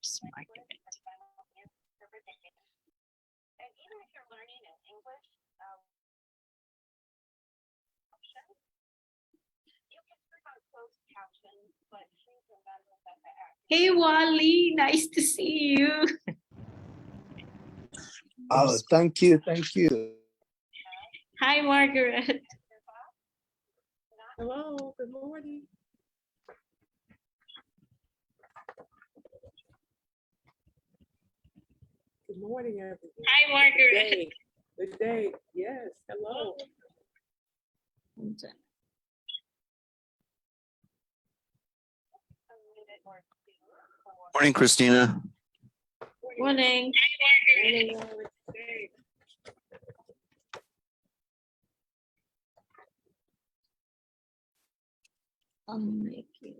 Oops, Margaret. And even if you're learning in English, you can click on closed captions, but please remember that the Hey, Wally, nice to see you. Oh, thank you. Thank you. Hi, Margaret. Hello, good morning. Good morning, everyone. Hi, Margaret. Good day. Good day. Yes, hello. Morning, Christina. Morning. Morning, Alex. Hey. I'll make you.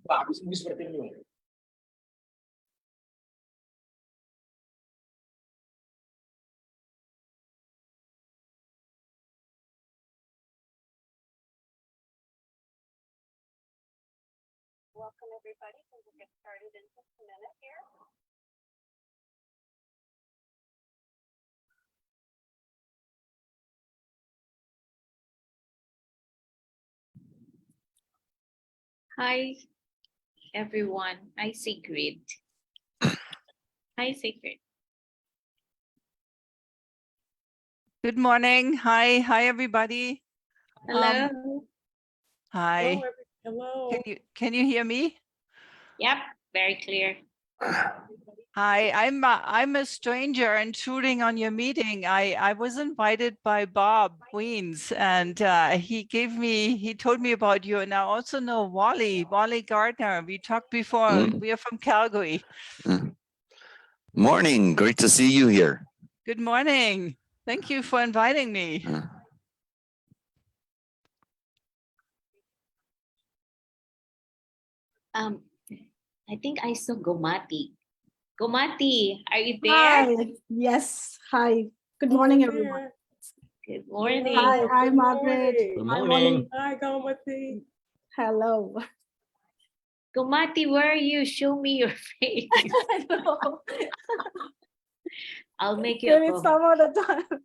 Bagus ini seperti ini. welcome everybody. So we'll get started in just a minute here. Hi, everyone. Hi, Sigrid. Hi, Sigrid. Good morning. Hi, everybody. Hello. Hi. Hello. Can you hear me? Yep, very clear. Hi, I'm a stranger intruding on your meeting. I was invited by Bob Weens, and he told me about you, and I also know Wally Gardner. We talked before. We are from Calgary. Morning. Great to see you here. Good morning. Thank you for inviting me. I think I saw Gomati. Gomati, are you there? Hi. Yes. Hi. Good morning, everyone. Good morning. Hi. Hi, Margaret. Good Hi, morning. Wally. Hi, Gomati. Hello. Gomati, where are you? Show me your face. Hello. I'll make you There a is co-host. some other time.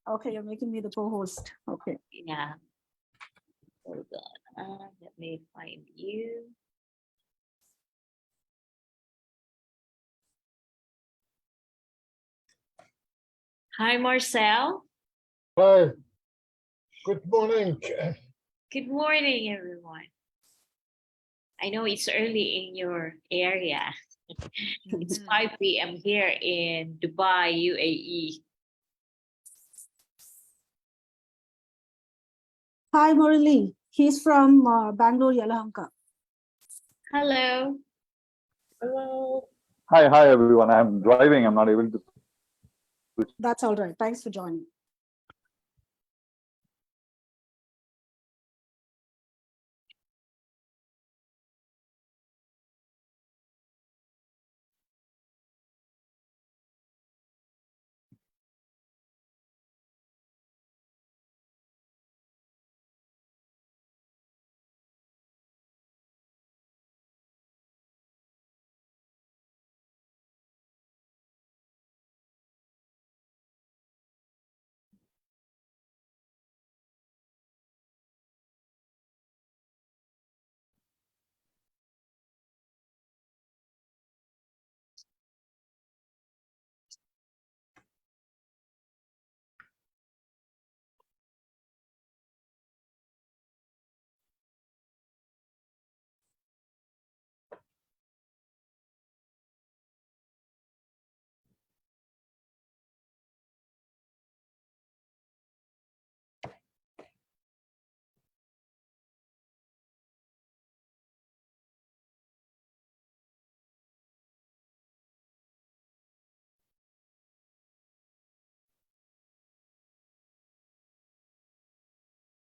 Okay, you're making me the co-host. Okay. Yeah. Hold on. Let me find you. Hi, Marcel. Hi, good morning. Good morning, everyone. I know it's early in your area. It's 5 p.m. here in Dubai, UAE. Hi, Murali. He's from Bangalore, Yelahanka. Hello. Hello. Hi, everyone. I'm driving. I'm not able to. That's all right. Thanks for joining.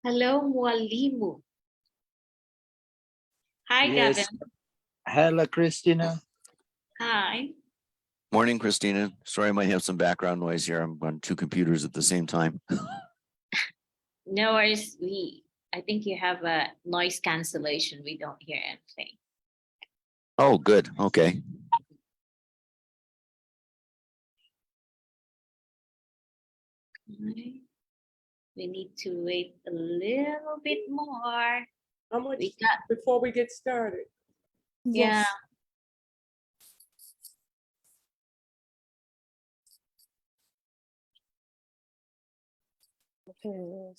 Hello, Mwalimu. Hi, Yes. Gavin. Hello, Christina. Hi. Morning, Christina. Sorry, I might have some background noise here. I'm on two computers at the same time. No worries. I think you have a noise cancellation. We don't hear anything. Oh, good. Okay. Okay. We need to wait a little bit more. How much We got, before we get started? yeah. Yes. Okay.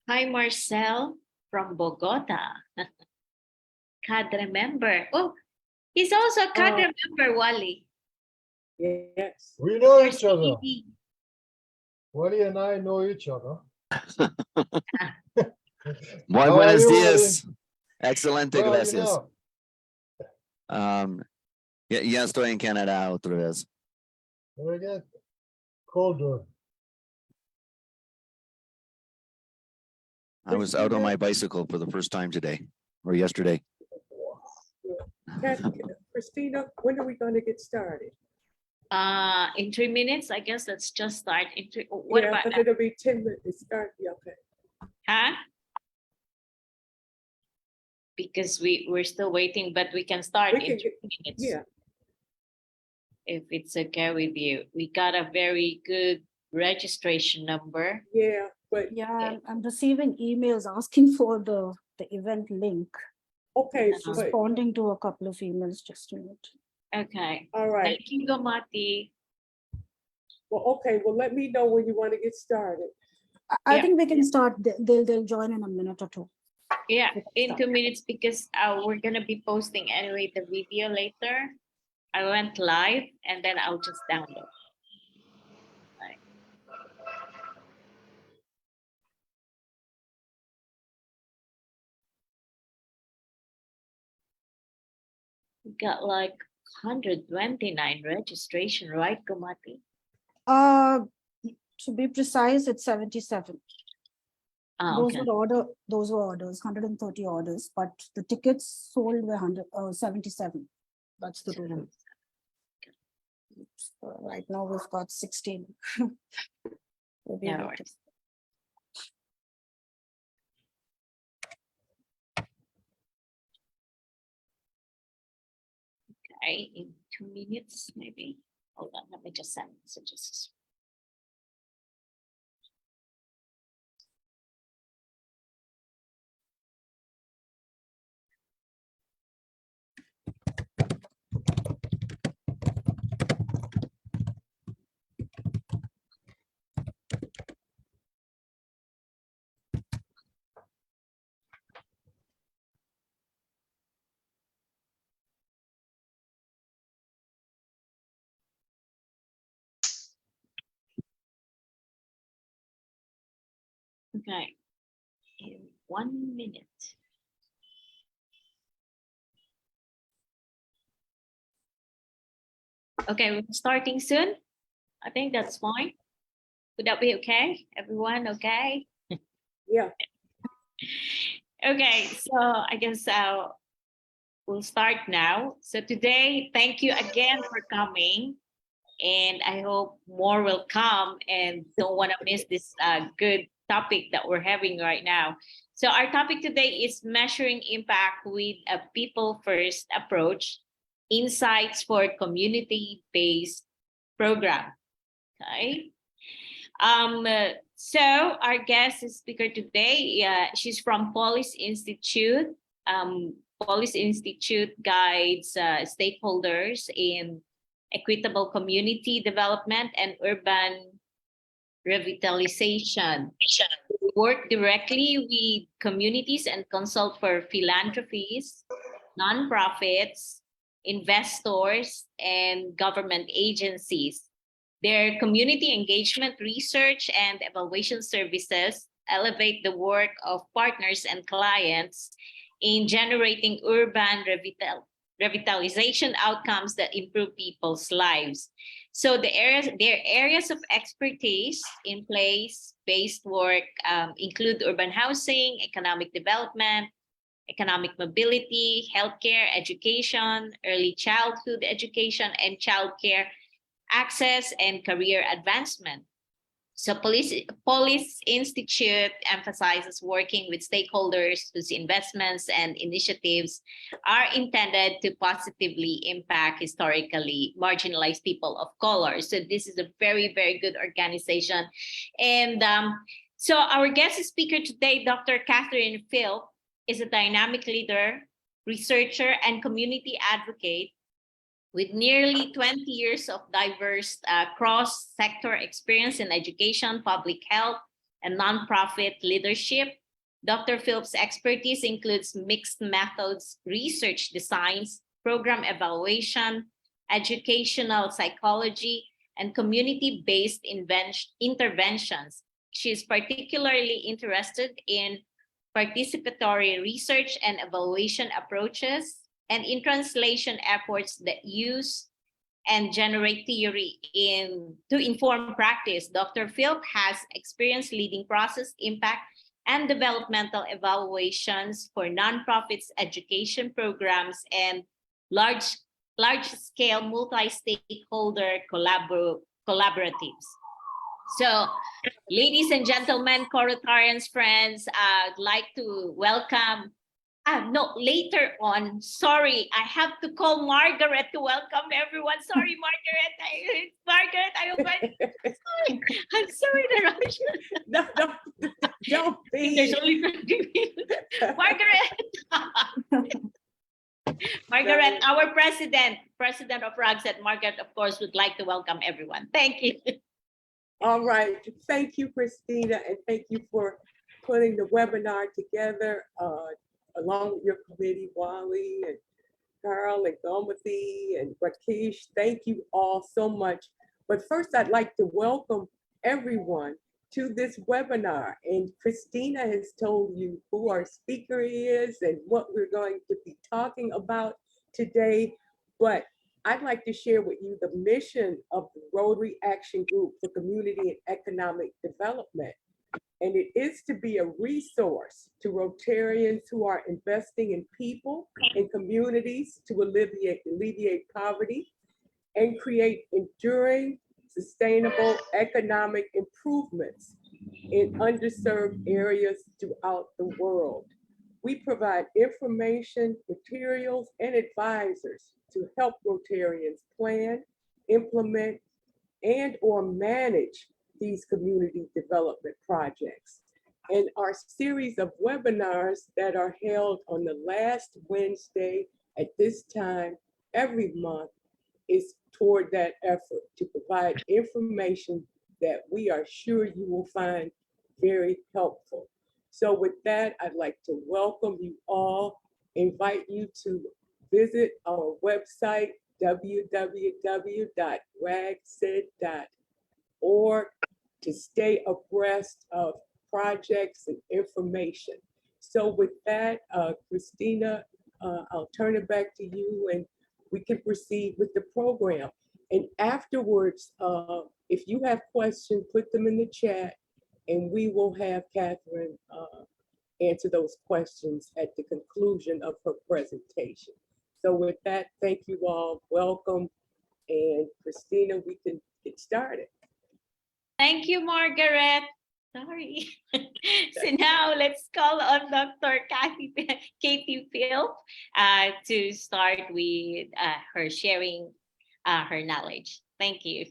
Hi, Marcel from Bogota. CAD member. Oh, he's also a CAD member, Wally. Yes. We know Your each other. CED. Wally and I know each other. Muy How are buenos you, días. Excelente, Where are you gracias. now? Ya estoy en Canadá otra vez. Very good. Colder. I was out on my bicycle for the first time today or yesterday. Christina, when are we going to get started? In 3 minutes, I guess let's just start. What Yeah, about because it'll be 10 minutes. Start. Yeah, okay. huh? Because we're still waiting, but we can start We in can 2 get- minutes. Yeah. If it's okay with you. We got a very good registration number. Yeah, but Yeah, I'm receiving emails asking for the event link. okay, Uh-huh. but Responding to a couple of emails, just a minute. Okay. all right. Thank you, Gomati. Well, okay. Well, let me know when you want to get started. I Yeah. think we can start. They'll join in a minute or two. Yeah, We can in start. 2 minutes because we're gonna be posting anyway the video later. I went live and then I'll just download. Right. We got like 129 registration, right, Gomati? To be precise, it's 77. Oh, Those okay. were orders, 130 orders, but the tickets sold were 77. That's the total. Right now we've got 16. Maybe No we worries. can- Okay, in 2 minutes, maybe. Hold on, let me just send messages. Okay, in 1 minute. Okay, we're starting soon. I think that's fine. Would that be okay? Everyone okay? Yeah. Okay, so I guess we'll start now. So today, thank you again for coming. And I hope more will come and don't want to miss this good topic that we're having right now. So our topic today is measuring impact with a people-first approach, insights for community-based program. Okay. So our guest speaker today, she's from Police Institute. Police Institute guides stakeholders in equitable community development and urban revitalization. We work directly with communities and consult for philanthropies, nonprofits, investors, and government agencies. Their community engagement research and evaluation services elevate the work of partners and clients in generating urban revitalization outcomes that improve people's lives. So their areas of expertise in place-based work include urban housing, economic development, economic mobility, healthcare, education, early childhood education, and childcare access and career advancement. So Police Institute emphasizes working with stakeholders whose investments and initiatives are intended to positively impact historically marginalized people of color. So this is a very, very good organization. And so our guest speaker today, Dr. Catherine Philp, is a dynamic leader, researcher, and community advocate with nearly 20 years of diverse cross-sector experience in education, public health, and nonprofit leadership. Dr. Philp's expertise includes mixed methods, research designs, program evaluation, educational psychology, and community-based interventions. She is particularly interested in participatory research and evaluation approaches, and in translation efforts that use and generate theory to inform practice. Dr. Philp has experience leading process impact and developmental evaluations for nonprofits, education programs, and large-scale multi-stakeholder collaboratives. So, ladies and gentlemen, Co-Rotarians, friends, I'd like to welcome no, later on. Sorry, I have to call Margaret to welcome everyone. Sorry, Margaret. Margaret, I hope sorry. I'm sorry to rush. No, don't There's be. only 20 minutes. Margaret. Margaret, our president of RAGCED, Margaret, of course, would like to welcome everyone. Thank you. All right. Thank you, Christina, and thank you for putting the webinar together along with your committee, Wally and Carl and Gomati and Rakesh. Thank you all so much. But first, I'd like to welcome everyone to this webinar. And Christina has told you who our speaker is and what we're going to be talking about today. But I'd like to share with you the mission of the Rotary Action Group for Community and Economic Development. And it is to be a resource to Rotarians who are investing in people and communities to alleviate poverty and create enduring, sustainable economic improvements in underserved areas throughout the world. We provide information, materials, and advisors to help Rotarians plan, implement, and/or manage these community development projects. And our series of webinars that are held on the last Wednesday at this time every month is toward that effort to provide information that we are sure you will find very helpful. So with that, I'd like to welcome you all, invite you to visit our website, www.ragced.org, to stay abreast of projects and information. So with that, Christina, I'll turn it back to you and we can proceed with the program. And afterwards, if you have questions, put them in the chat and we will have Catherine answer those questions at the conclusion of her presentation. So with that, thank you all, welcome. And Christina, we can get started. Thank you, Margaret. Sorry. So now let's call on Dr. Katie Philp to start with her sharing her knowledge. Thank you.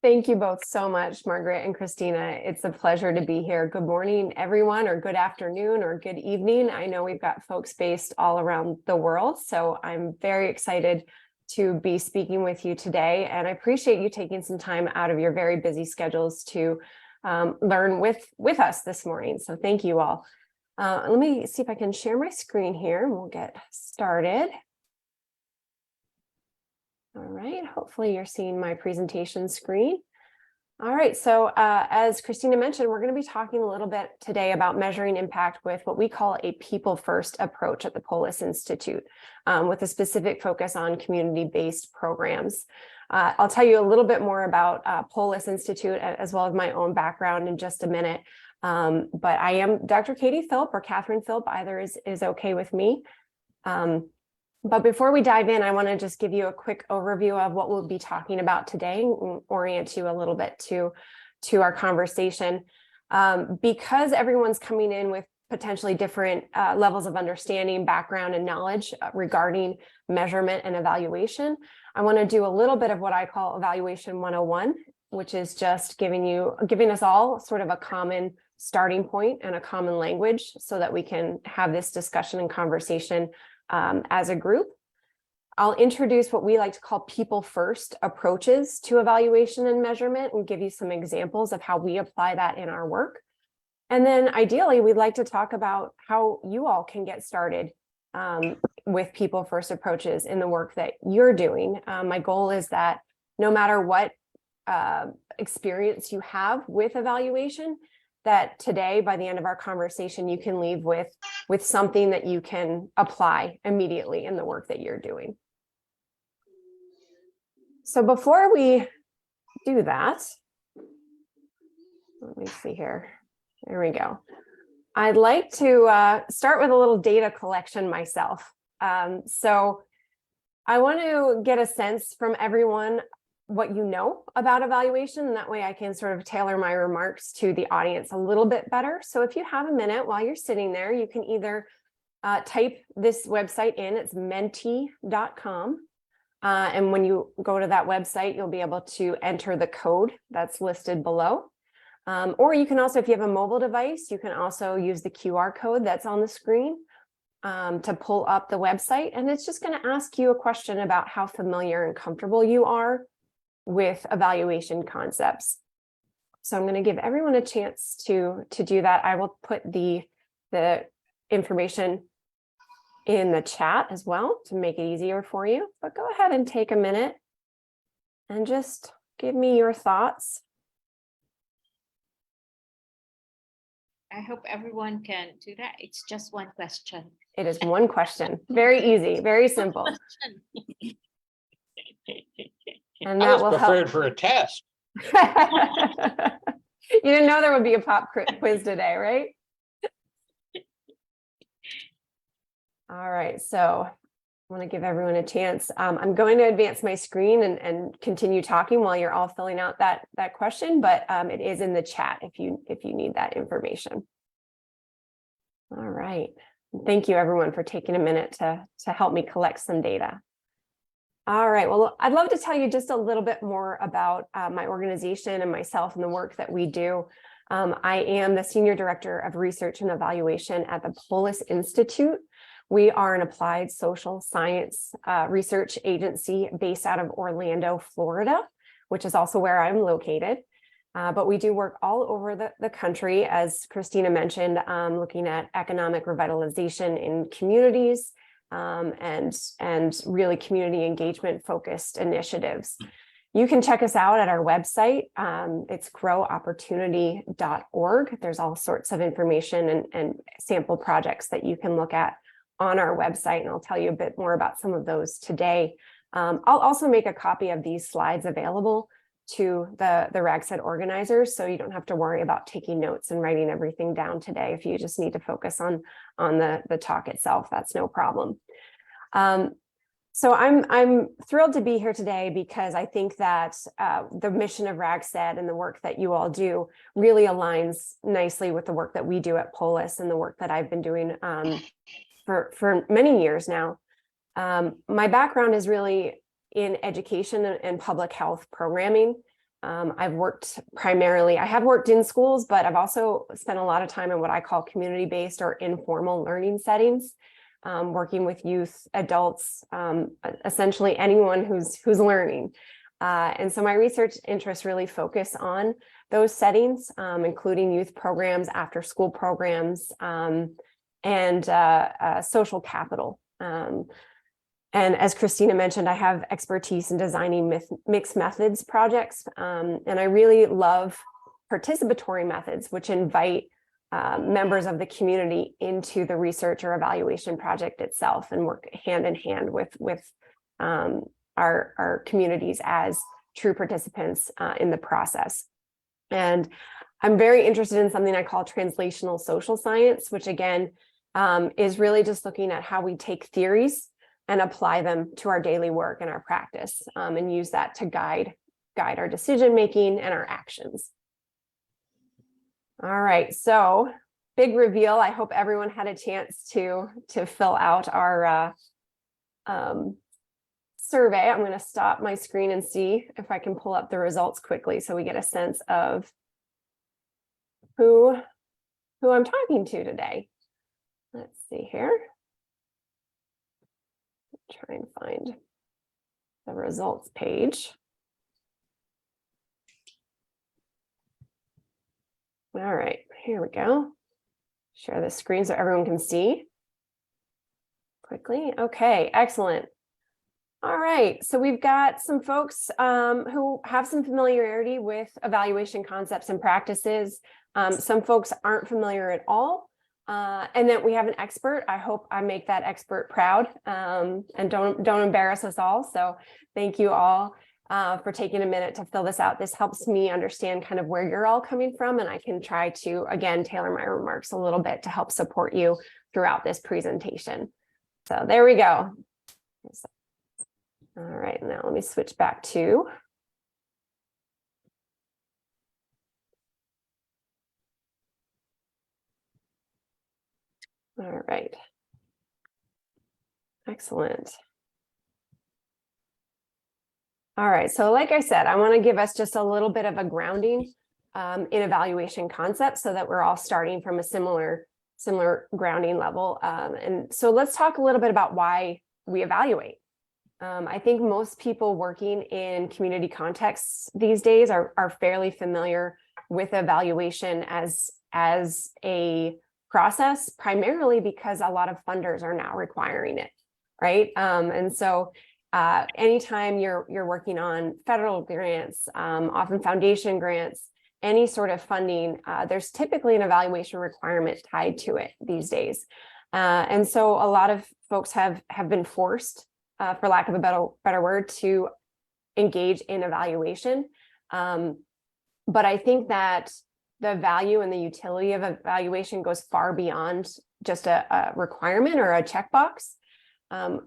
Thank you both so much, Margaret and Christina. It's a pleasure to be here. Good morning, everyone, or good afternoon, or good evening. I know we've got folks based all around the world, so I'm very excited to be speaking with you today. And I appreciate you taking some time out of your very busy schedules to learn with us this morning. So thank you all. Let me see if I can share my screen here and we'll get started. All right, hopefully you're seeing my presentation screen. All right, so as Christina mentioned, we're going to be talking a little bit today about measuring impact with what we call a people-first approach at the Polis Institute, with a specific focus on community-based programs. I'll tell you a little bit more about Polis Institute as well as my own background in just a minute. But I am Dr. Katie Philp or Catherine Philp, either is okay with me. But before we dive in, I want to just give you a quick overview of what we'll be talking about today and orient you a little bit to our conversation. Because everyone's coming in with potentially different levels of understanding, background, and knowledge regarding measurement and evaluation, I want to do a little bit of what I call Evaluation 101, which is just giving us all sort of a common starting point and a common language so that we can have this discussion and conversation as a group. I'll introduce what we like to call people-first approaches to evaluation and measurement and give you some examples of how we apply that in our work. And then ideally, we'd like to talk about how you all can get started with people-first approaches in the work that you're doing. My goal is that no matter what experience you have with evaluation, that today, by the end of our conversation, you can leave with something that you can apply immediately in the work that you're doing. So before we do that, let me see here. There we go. I'd like to start with a little data collection myself. So I want to get a sense from everyone what you know about evaluation, and that way I can sort of tailor my remarks to the audience a little bit better. So if you have a minute while you're sitting there, you can either type this website in, it's menti.com. And when you go to that website, you'll be able to enter the code that's listed below. Or you can also, if you have a mobile device, you can also use the QR code that's on the screen to pull up the website. And it's just going to ask you a question about how familiar and comfortable you are with evaluation concepts. So I'm going to give everyone a chance to do that. I will put the information in the chat as well to make it easier for you, but go ahead and take a minute and just give me your thoughts. I hope everyone can do that. It's just one question. It is one question. Very easy, very simple. And I that was will prepared help. for a test. You didn't know there would be a pop quiz today, right? All right, so I want to give everyone a chance. I'm going to advance my screen and continue talking while you're all filling out that question, but it is in the chat if you need that information. All right, thank you everyone for taking a minute to help me collect some data. All right, well, I'd love to tell you just a little bit more about my organization and myself and the work that we do. I am the Senior Director of Research and Evaluation at the Polis Institute. We are an applied social science research agency based out of Orlando, Florida, which is also where I'm located. But we do work all over the country, as Christina mentioned, looking at economic revitalization in communities, and really community engagement focused initiatives. You can check us out at our website. It's growopportunity.org. There's all sorts of information and sample projects that you can look at on our website, and I'll tell you a bit more about some of those today. I'll also make a copy of these slides available to the RAGCED organizers, so you don't have to worry about taking notes and writing everything down today. If you just need to focus on the talk itself, that's no problem. So I'm thrilled to be here today because I think that the mission of RAGCED and the work that you all do really aligns nicely with the work that we do at Polis and the work that I've been doing for many years now. My background is really in education and public health programming. I have worked in schools, but I've also spent a lot of time in what I call community-based or informal learning settings, working with youth, adults, essentially anyone who's learning. And so my research interests really focus on those settings, including youth programs, after school programs, and social capital. And as Christina mentioned, I have expertise in designing mixed methods projects, and I really love participatory methods, which invite members of the community into the research or evaluation project itself and work hand in hand with our communities as true participants in the process. And I'm very interested in something I call translational social science, which again is really just looking at how we take theories and apply them to our daily work and our practice, and use that to guide our decision making and our actions. All right, so big reveal. I hope everyone had a chance to fill out our survey. I'm going to stop my screen and see if I can pull up the results quickly so we get a sense of who I'm talking to today. Let's see here. Try and find the results page. All right, here we go. Share the screen so everyone can see quickly. Okay, excellent. All right, so we've got some folks who have some familiarity with evaluation concepts and practices. Some folks aren't familiar at all. And then we have an expert. I hope I make that expert proud, and don't embarrass us all. So thank you all for taking a minute to fill this out. This helps me understand kind of where you're all coming from, and I can try to, again, tailor my remarks a little bit to help support you throughout this presentation. So there we go. All right, now let me switch back to all right. Excellent. All right, so like I said, I want to give us just a little bit of a grounding in evaluation concepts so that we're all starting from a similar grounding level. And so let's talk a little bit about why we evaluate. I think most people working in community contexts these days are fairly familiar with evaluation as a process, primarily because a lot of funders are now requiring it, right? And so anytime you're working on federal grants, often foundation grants, any sort of funding, there's typically an evaluation requirement tied to it these days. And so a lot of folks have been forced, for lack of a better word, to engage in evaluation. But I think that the value and the utility of evaluation goes far beyond just a requirement or a checkbox.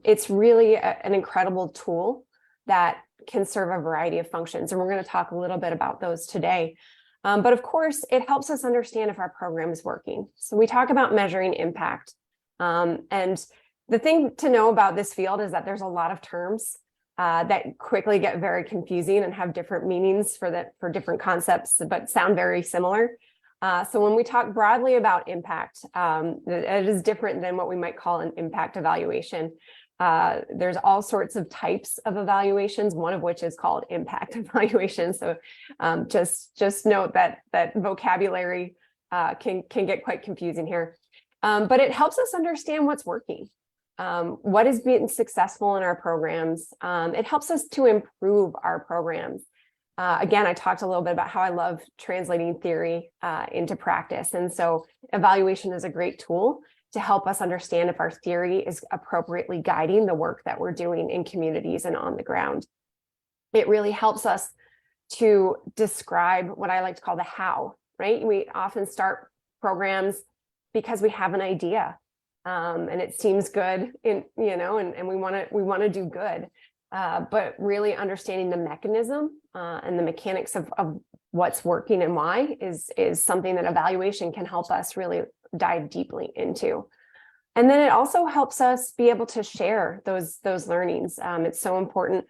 It's really an incredible tool that can serve a variety of functions. And we're going to talk a little bit about those today. But of course, it helps us understand if our program is working. So we talk about measuring impact. And the thing to know about this field is that there's a lot of terms that quickly get very confusing and have different meanings for different concepts, but sound very similar. So when we talk broadly about impact, it is different than what we might call an impact evaluation. There's all sorts of types of evaluations, one of which is called impact evaluation. So just note that vocabulary can get quite confusing here. But it helps us understand what's working. What is being successful in our programs. It helps us to improve our programs. Again, I talked a little bit about how I love translating theory into practice. And so evaluation is a great tool to help us understand if our theory is appropriately guiding the work that we're doing in communities and on the ground. It really helps us to describe what I like to call the how, right? We often start programs because we have an idea. And it seems good and we want to do good, but really understanding the mechanism and the mechanics of what's working and why is something that evaluation can help us really dive deeply into. And then it also helps us be able to share those learnings. It's so important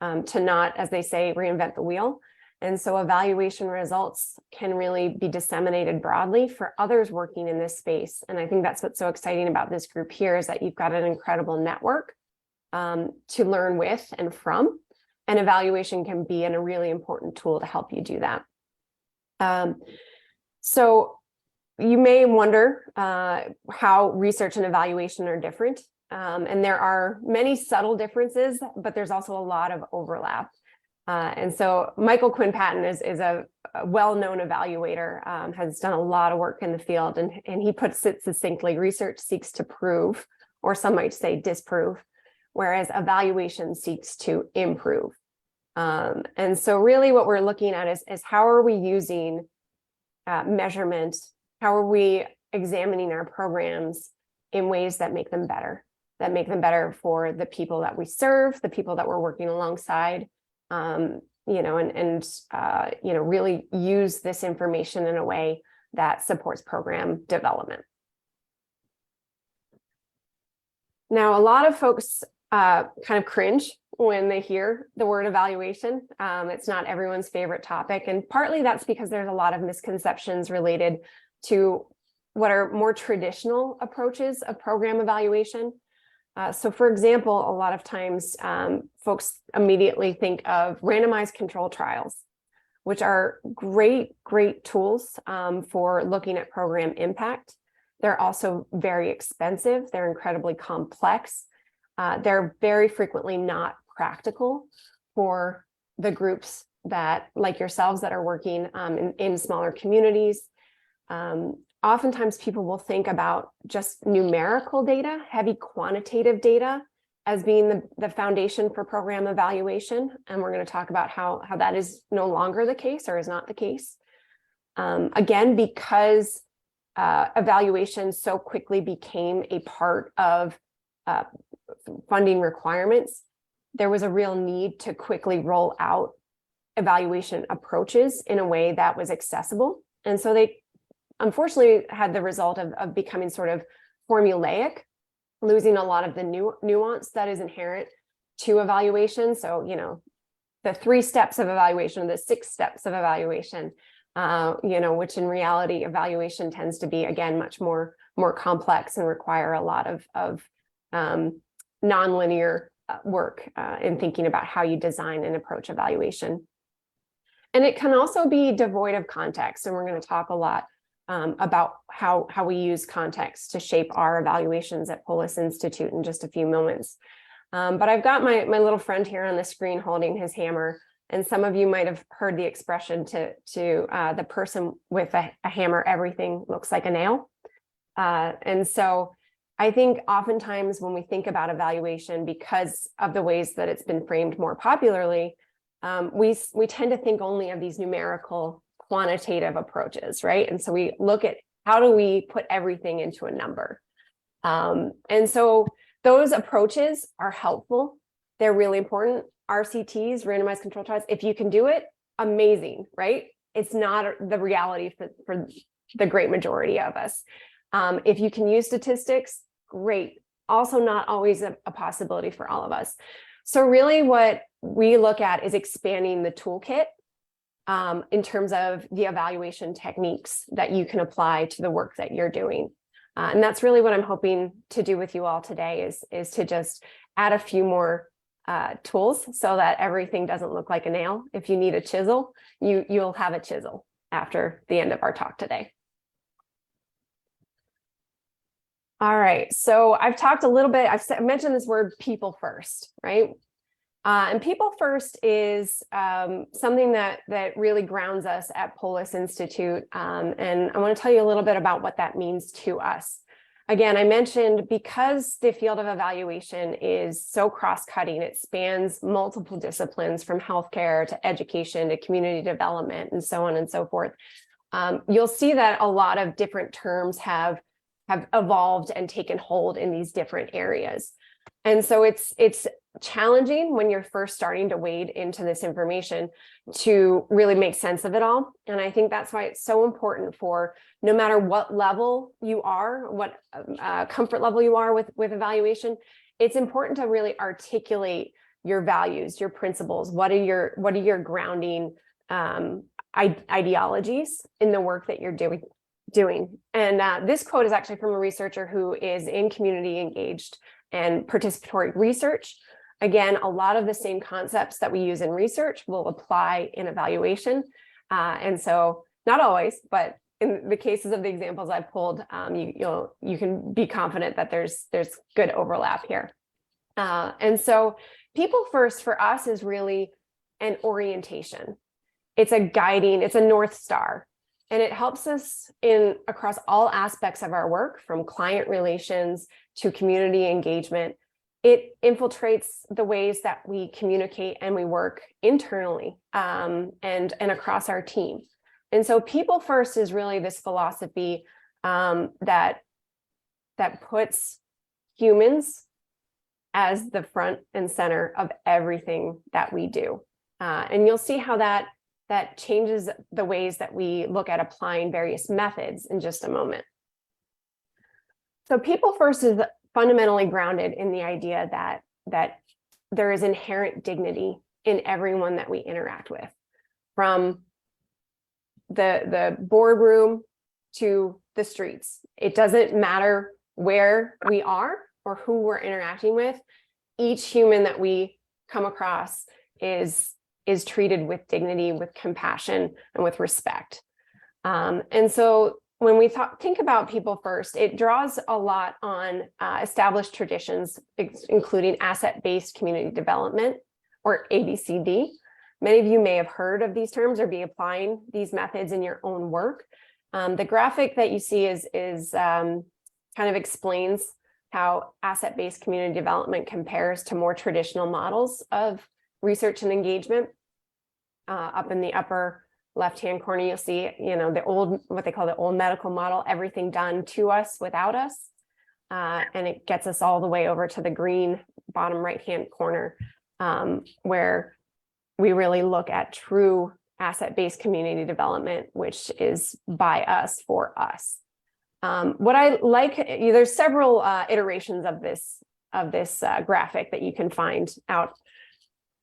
to not, as they say, reinvent the wheel. And so evaluation results can really be disseminated broadly for others working in this space. And I think that's what's so exciting about this group here is that you've got an incredible network to learn with and from. And evaluation can be a really important tool to help you do that. So you may wonder how research and evaluation are different. And there are many subtle differences, but there's also a lot of overlap. And so Michael Quinn Patton is a well-known evaluator, has done a lot of work in the field, and he puts it succinctly: research seeks to prove, or some might say disprove, whereas evaluation seeks to improve. And so really what we're looking at is how are we using measurement? How are we examining our programs in ways that make them better for the people that we serve, the people that we're working alongside, you know, and you know, really use this information in a way that supports program development. Now, a lot of folks kind of cringe when they hear the word evaluation. It's not everyone's favorite topic, and partly that's because there's a lot of misconceptions related to what are more traditional approaches of program evaluation. So for example, a lot of times folks immediately think of randomized control trials, which are great tools for looking at program impact. They're also very expensive. They're incredibly complex. They're very frequently not practical for the groups that, like yourselves, that are working in smaller communities. Oftentimes people will think about just numerical data, heavy quantitative data, as being the foundation for program evaluation. And we're going to talk about how that is no longer the case, or is not the case. Again, because evaluation so quickly became a part of funding requirements, there was a real need to quickly roll out evaluation approaches in a way that was accessible. And so they unfortunately had the result of becoming sort of formulaic, losing a lot of the nuance that is inherent to evaluation. So, you know, the 3 steps of evaluation, the 6 steps of evaluation, you know, which in reality, evaluation tends to be, again, much more complex and require a lot of nonlinear work in thinking about how you design and approach evaluation. And it can also be devoid of context. And we're going to talk a lot about how we use context to shape our evaluations at Polis Institute in just a few moments. But I've got my little friend here on the screen holding his hammer. And some of you might have heard the expression to the person with a hammer, everything looks like a nail. And so I think oftentimes when we think about evaluation, because of the ways that it's been framed more popularly, we tend to think only of these numerical quantitative approaches, right? And so we look at how do we put everything into a number. And so those approaches are helpful. They're really important. RCTs, randomized control trials, if you can do it, amazing, right? It's not the reality for the great majority of us. If you can use statistics, great. Also not always a possibility for all of us. So really what we look at is expanding the toolkit in terms of the evaluation techniques that you can apply to the work that you're doing. And that's really what I'm hoping to do with you all today is to just add a few more tools so that everything doesn't look like a nail. If you need a chisel, you'll have a chisel after the end of our talk today. All right, so I've talked a little bit, I've mentioned this word people first, right? And people first is something that really grounds us at Polis Institute. And I want to tell you a little bit about what that means to us. Again, I mentioned because the field of evaluation is so cross-cutting, it spans multiple disciplines from healthcare to education to community development and so on and so forth. You'll see that a lot of different terms have evolved and taken hold in these different areas. And so it's challenging when you're first starting to wade into this information to really make sense of it all. And I think that's why it's so important for no matter what level you are, what comfort level you are with evaluation, it's important to really articulate your values, your principles. What are your grounding ideologies in the work that you're doing? And this quote is actually from a researcher who is in community engaged and participatory research. Again, a lot of the same concepts that we use in research will apply in evaluation. And so not always, but in the cases of the examples I've pulled, you can be confident that there's good overlap here. And so people first for us is really an orientation. It's a guiding, it's a North Star, and it helps us across all aspects of our work, from client relations to community engagement. It infiltrates the ways that we communicate and we work internally and across our team. And so people first is really this philosophy that puts humans as the front and center of everything that we do. And you'll see how that changes the ways that we look at applying various methods in just a moment. So people first is fundamentally grounded in the idea that there is inherent dignity in everyone that we interact with, from the boardroom to the streets. It doesn't matter where we are or who we're interacting with. Each human that we come across is treated with dignity, with compassion, and with respect. And so when we think about people first, it draws a lot on established traditions, including asset-based community development, or ABCD. Many of you may have heard of these terms or be applying these methods in your own work. The graphic that you see is kind of explains how asset-based community development compares to more traditional models of research and engagement. Up in the upper left-hand corner, you'll see, what they call the old medical model, everything done to us without us. And it gets us all the way over to the green bottom right-hand corner, where we really look at true asset-based community development, which is by us, for us. What I like, there's several iterations of this graphic that you can find out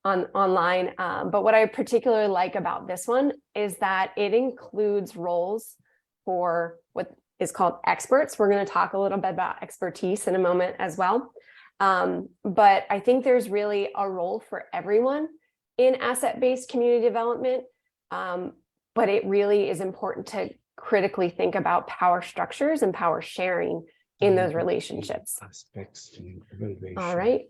online. But what I particularly like about this one is that it includes roles for what is called experts. We're going to talk a little bit about expertise in a moment as well. But I think there's really a role for everyone in asset-based community development. But it really is important to critically think about power structures and power sharing in those relationships. All right.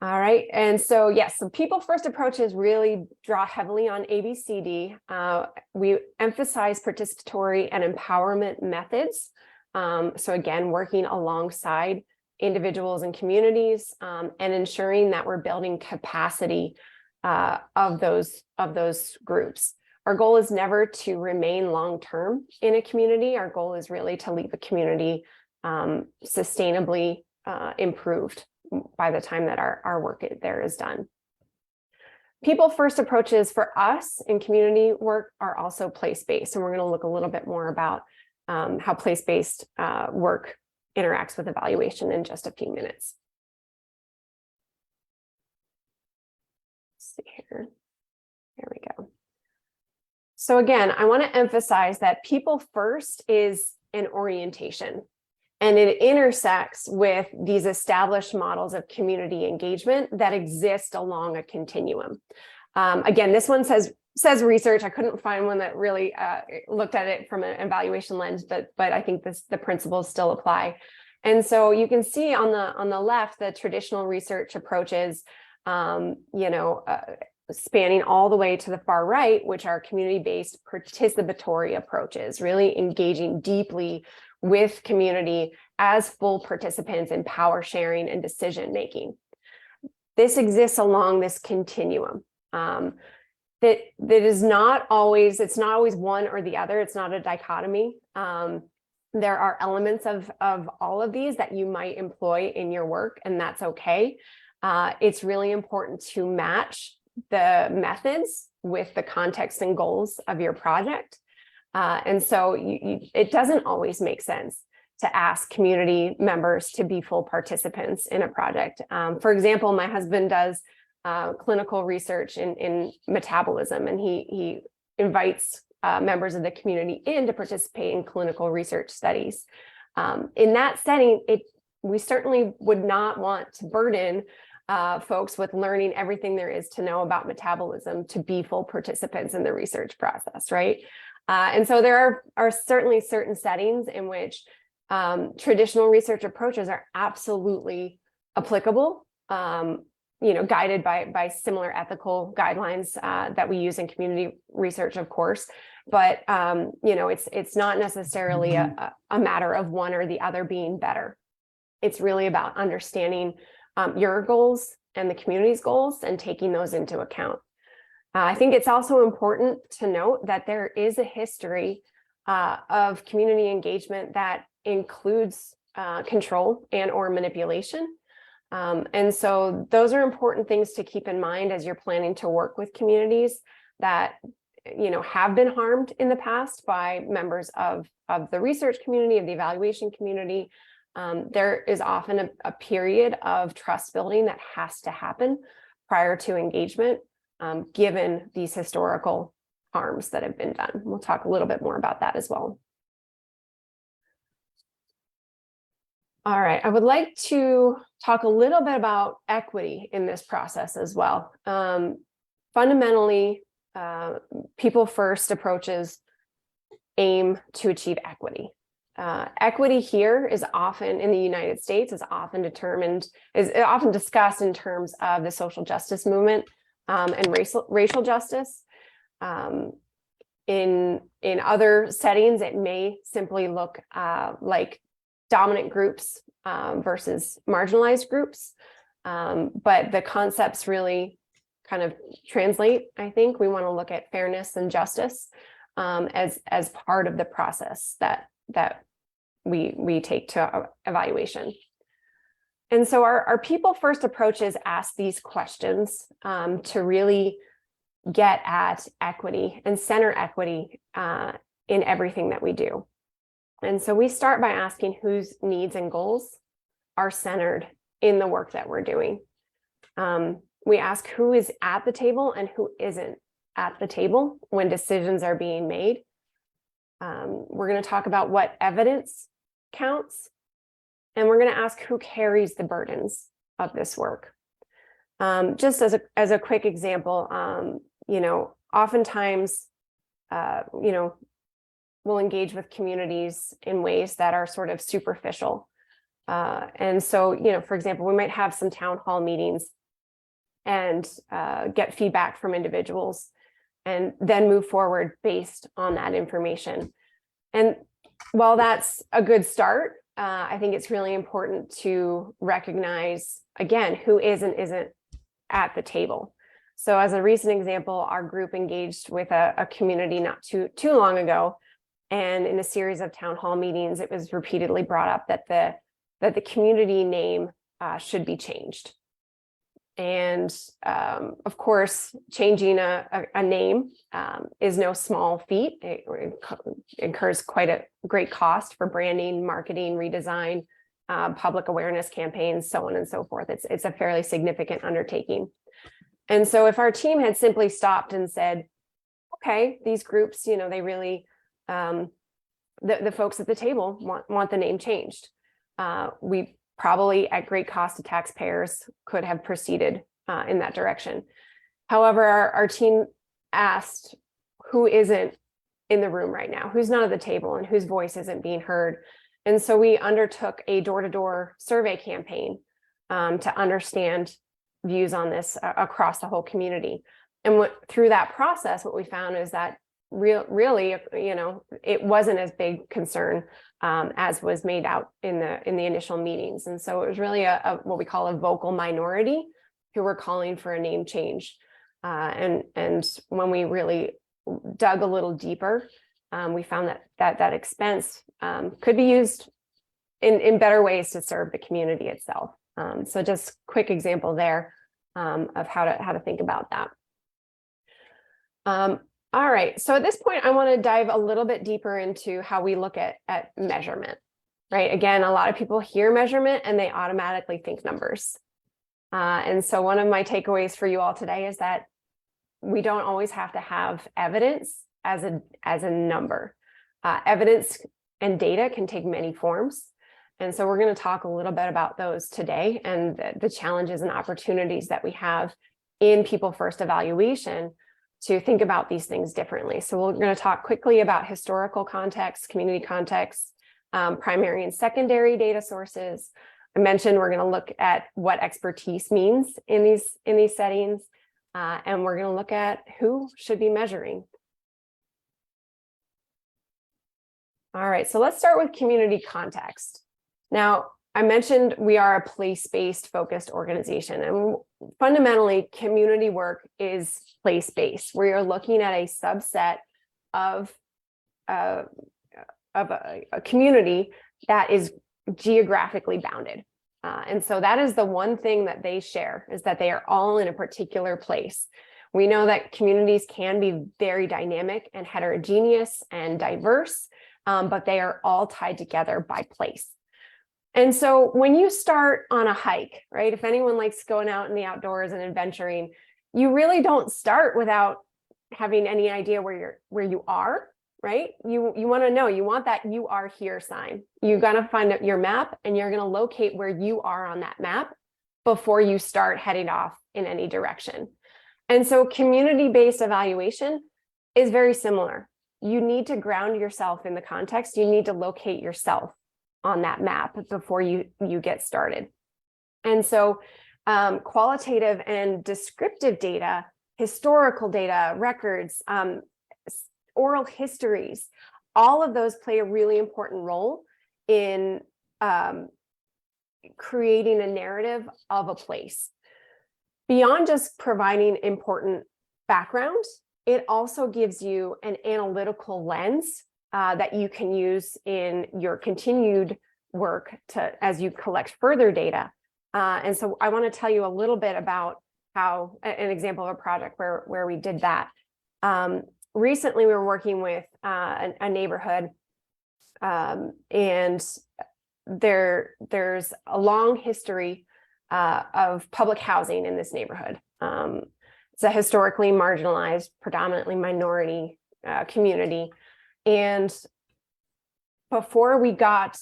All right. And so, yes, so people first approaches really draw heavily on ABCD. We emphasize participatory and empowerment methods. So again, working alongside individuals and communities, and ensuring that we're building capacity of those groups. Our goal is never to remain long-term in a community. Our goal is really to leave a community sustainably improved by the time that our work there is done. People first approaches for us in community work are also place-based, and we're going to look a little bit more about how place-based work interacts with evaluation in just a few minutes. Let's see here. There we go. So again, I want to emphasize that people first is an orientation, and it intersects with these established models of community engagement that exist along a continuum. Again, this one says research. I couldn't find one that really looked at it from an evaluation lens, but I think the principles still apply. And so you can see on the left, the traditional research approaches, spanning all the way to the far right, which are community-based participatory approaches, really engaging deeply with community as full participants in power sharing and decision making. This exists along this continuum. That is not always, it's not always one or the other. It's not a dichotomy. There are elements of all of these that you might employ in your work, and that's okay. It's really important to match the methods with the context and goals of your project. And so it doesn't always make sense to ask community members to be full participants in a project. For example, my husband does clinical research in metabolism, and he invites members of the community in to participate in clinical research studies. In that setting, we certainly would not want to burden folks with learning everything there is to know about metabolism to be full participants in the research process, right? And so there are certainly certain settings in which traditional research approaches are absolutely applicable, guided by similar ethical guidelines that we use in community research, of course. But it's not necessarily a matter of one or the other being better. It's really about understanding your goals and the community's goals and taking those into account. I think it's also important to note that there is a history of community engagement that includes control and or manipulation. And so those are important things to keep in mind as you're planning to work with communities that have been harmed in the past by members of the research community, of the evaluation community. There is often a period of trust building that has to happen prior to engagement, given these historical harms that have been done. We'll talk a little bit more about that as well. All right, I would like to talk a little bit about equity in this process as well. Fundamentally, people first approaches aim to achieve equity. Equity here is often in the United States is often discussed in terms of the social justice movement and racial justice. In other settings, it may simply look like dominant groups versus marginalized groups, but the concepts really kind of translate. I think we want to look at fairness and justice as part of the process that we take to evaluation. And so our people first approaches ask these questions to really get at equity and center equity in everything that we do. And so we start by asking whose needs and goals are centered in the work that we're doing. We ask who is at the table and who isn't at the table when decisions are being made. We're going to talk about what evidence counts, and we're going to ask who carries the burdens of this work. Just as a quick example, oftentimes, we'll engage with communities in ways that are sort of superficial. And so, for example, we might have some town hall meetings and get feedback from individuals and then move forward based on that information. And while that's a good start, I think it's really important to recognize, again, who is and isn't at the table. So as a recent example, our group engaged with a community not too long ago. And in a series of town hall meetings, it was repeatedly brought up that the community name should be changed. And of course, changing a name is no small feat. It incurs quite a great cost for branding, marketing, redesign, public awareness campaigns, so on and so forth. It's a fairly significant undertaking. And so if our team had simply stopped and said, okay, these groups, they really, the folks at the table want the name changed. We probably at great cost to taxpayers could have proceeded in that direction. However, our team asked who isn't in the room right now, who's not at the table and whose voice isn't being heard. And so we undertook a door-to-door survey campaign to understand views on this across the whole community. And through that process, what we found is that really, it wasn't as big concern as was made out in the initial meetings. And so it was really a what we call a vocal minority who were calling for a name change. And when we really dug a little deeper, we found that expense could be used in better ways to serve the community itself. So just quick example there of how to think about that. All right, so at this point, I want to dive a little bit deeper into how we look at measurement, right? Again, a lot of people hear measurement and they automatically think numbers. And so one of my takeaways for you all today is that we don't always have to have evidence as a number. Evidence and data can take many forms. And so we're going to talk a little bit about those today and the challenges and opportunities that we have in people first evaluation to think about these things differently. So we're going to talk quickly about historical context, community context, primary and secondary data sources. I mentioned we're going to look at what expertise means in these settings, and we're going to look at who should be measuring. All right, so let's start with community context. Now, I mentioned we are a place-based focused organization, and fundamentally community work is place-based. We are looking at a subset of a community that is geographically bounded. And so that is the one thing that they share, is that they are all in a particular place. We know that communities can be very dynamic and heterogeneous and diverse, but they are all tied together by place. And so when you start on a hike, right, if anyone likes going out in the outdoors and adventuring, you really don't start without having any idea where you are, right? You want to know, you want that "you are here" sign. You got to find out your map, and you're going to locate where you are on that map before you start heading off in any direction. And so community-based evaluation is very similar. You need to ground yourself in the context. You need to locate yourself on that map before you get started. And so qualitative and descriptive data, historical data, records, oral histories, all of those play a really important role in creating a narrative of a place. Beyond just providing important background, it also gives you an analytical lens that you can use in your continued work as you collect further data. And so I want to tell you a little bit about how an example of a project where we did that. Recently, we were working with a neighborhood, and there's a long history of public housing in this neighborhood. It's a historically marginalized, predominantly minority community. And before we got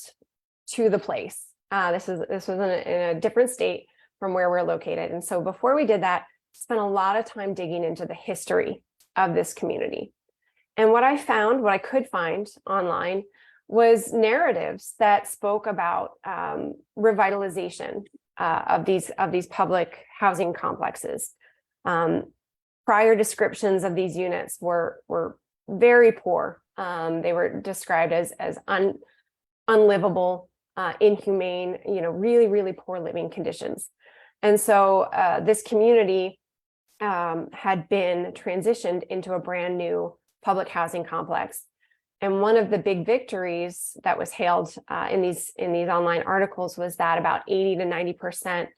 to the place, this was in a different state from where we're located. And so before we did that, spent a lot of time digging into the history of this community. And what I could find online was narratives that spoke about revitalization of these public housing complexes. Prior descriptions of these units were very poor. They were described as unlivable, inhumane, really, really poor living conditions. And so this community had been transitioned into a brand new public housing complex. And one of the big victories that was hailed in these online articles was that about 80 to 90%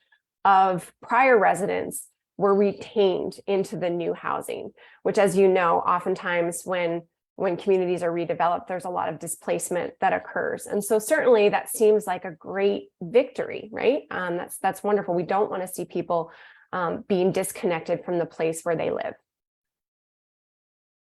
of prior residents were retained into the new housing, which, as you know, oftentimes when communities are redeveloped, there's a lot of displacement that occurs. And so certainly that seems like a great victory, right? That's wonderful. We don't want to see people being disconnected from the place where they live.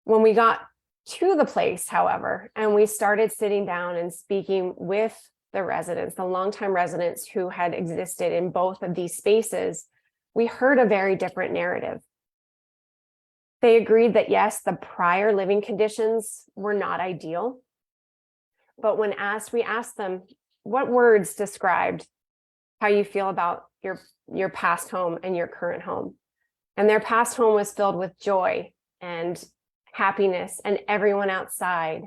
When we got to the place, however, and we started sitting down and speaking with the residents, the longtime residents who had existed in both of these spaces, we heard a very different narrative. They agreed that yes, the prior living conditions were not ideal, but when we asked them what words described how you feel about your past home and your current home. And their past home was filled with joy and happiness and everyone outside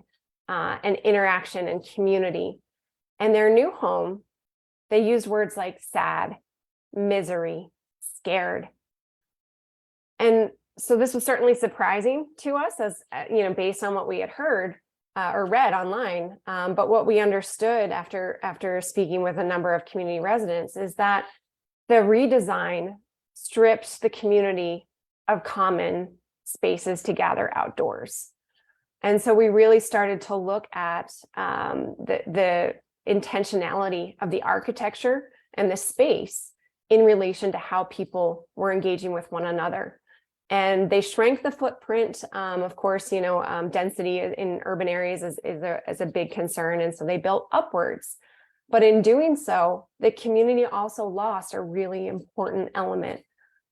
and interaction and community. And their new home, they used words like sad, misery, scared. And so this was certainly surprising to us, as based on what we had heard or read online. But what we understood after speaking with a number of community residents is that the redesign stripped the community of common spaces to gather outdoors. And so we really started to look at the intentionality of the architecture and the space in relation to how people were engaging with one another. And they shrank the footprint. Of course, density in urban areas is a big concern. And so they built upwards. But in doing so, the community also lost a really important element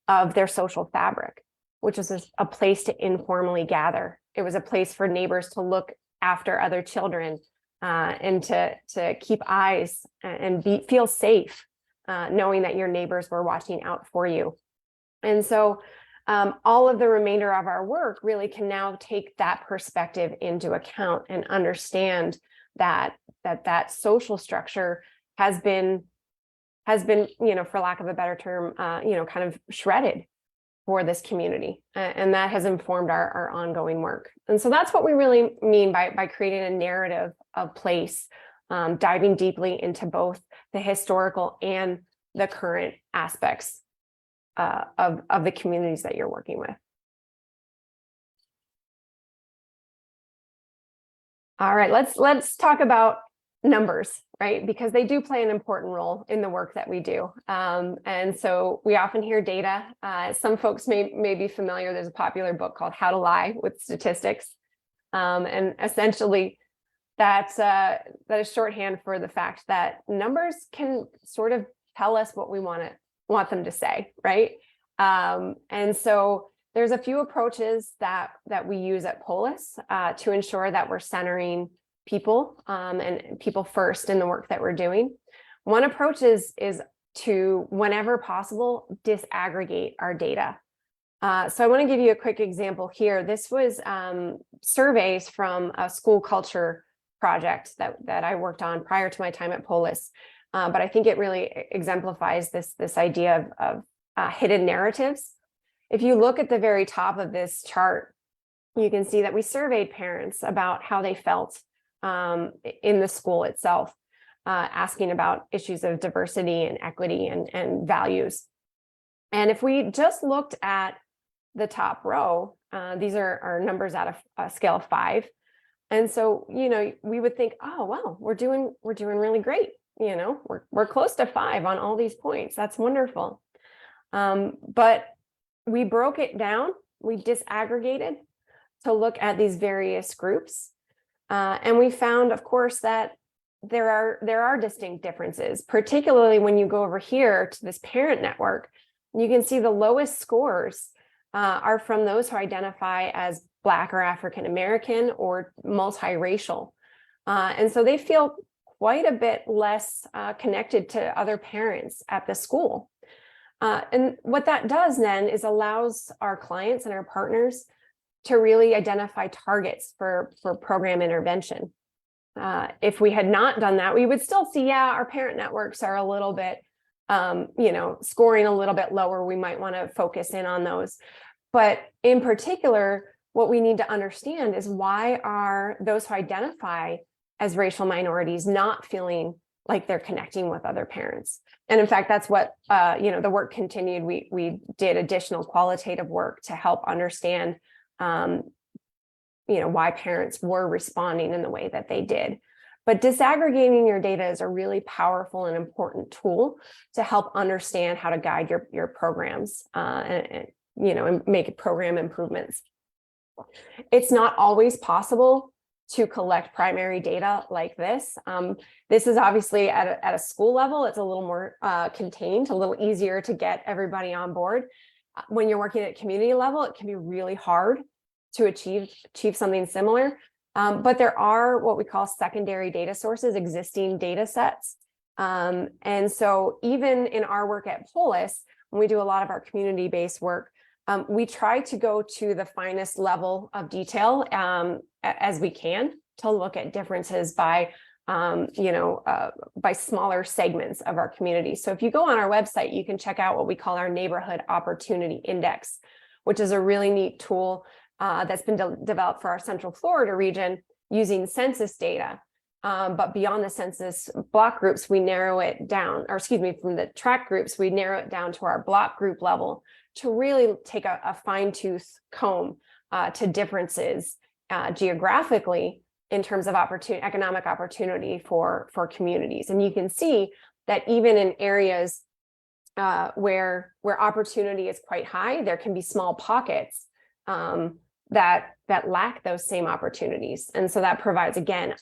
of their social fabric, which is a place to informally gather. It was a place for neighbors to look after other children and to keep eyes and feel safe, knowing that your neighbors were watching out for you. And so all of the remainder of our work really can now take that perspective into account and understand that social structure has been, for lack of a better term, kind of shredded for this community. And that has informed our ongoing work. And so that's what we really mean by creating a narrative of place, diving deeply into both the historical and the current aspects of the communities that you're working with. All right, let's talk about numbers, right? Because they do play an important role in the work that we do. And so we often hear data. Some folks may be familiar. There's a popular book called How to Lie with Statistics. And essentially that is shorthand for the fact that numbers can sort of tell us what we want them to say, right? And so there's a few approaches that we use at Polis to ensure that we're centering people and people first in the work that we're doing. One approach is to, whenever possible, disaggregate our data. So I want to give you a quick example here. This was surveys from a school culture project that I worked on prior to my time at Polis. But I think it really exemplifies this idea of hidden narratives. If you look at the very top of this chart, you can see that we surveyed parents about how they felt in the school itself, asking about issues of diversity and equity and values. And if we just looked at the top row, these are numbers out of a scale of 5. And so, we would think, oh, well, we're doing really great. We're close to 5 on all these points. That's wonderful. But we broke it down. We disaggregated to look at these various groups. And we found, of course, that there are distinct differences, particularly when you go over here to this parent network. You can see the lowest scores are from those who identify as Black or African American or multiracial. And so they feel quite a bit less connected to other parents at the school. And what that does then is allows our clients and our partners to really identify targets for program intervention. If we had not done that, we would still see, our parent networks are a little bit, scoring a little bit lower. We might want to focus in on those. But in particular, what we need to understand is, why are those who identify as racial minorities not feeling like they're connecting with other parents? And in fact, that's what, the work continued. We did additional qualitative work to help understand, why parents were responding in the way that they did. But disaggregating your data is a really powerful and important tool to help understand how to guide your programs and make program improvements. It's not always possible to collect primary data like this. This is obviously at a school level. It's a little more contained, a little easier to get everybody on board. When you're working at community level, it can be really hard to achieve something similar. But there are what we call secondary data sources, existing data sets. And so even in our work at Polis, when we do a lot of our community-based work, we try to go to the finest level of detail as we can to look at differences by smaller segments of our community. So if you go on our website, you can check out what we call our Neighborhood Opportunity Index, which is a really neat tool that's been developed for our Central Florida region using census data. But beyond the census block groups, we narrow it down, from the tract groups, we narrow it down to our block group level to really take a fine-tooth comb to differences geographically in terms of economic opportunity for communities. And you can see that even in areas where opportunity is quite high, there can be small pockets that lack those same opportunities. And so that provides, again,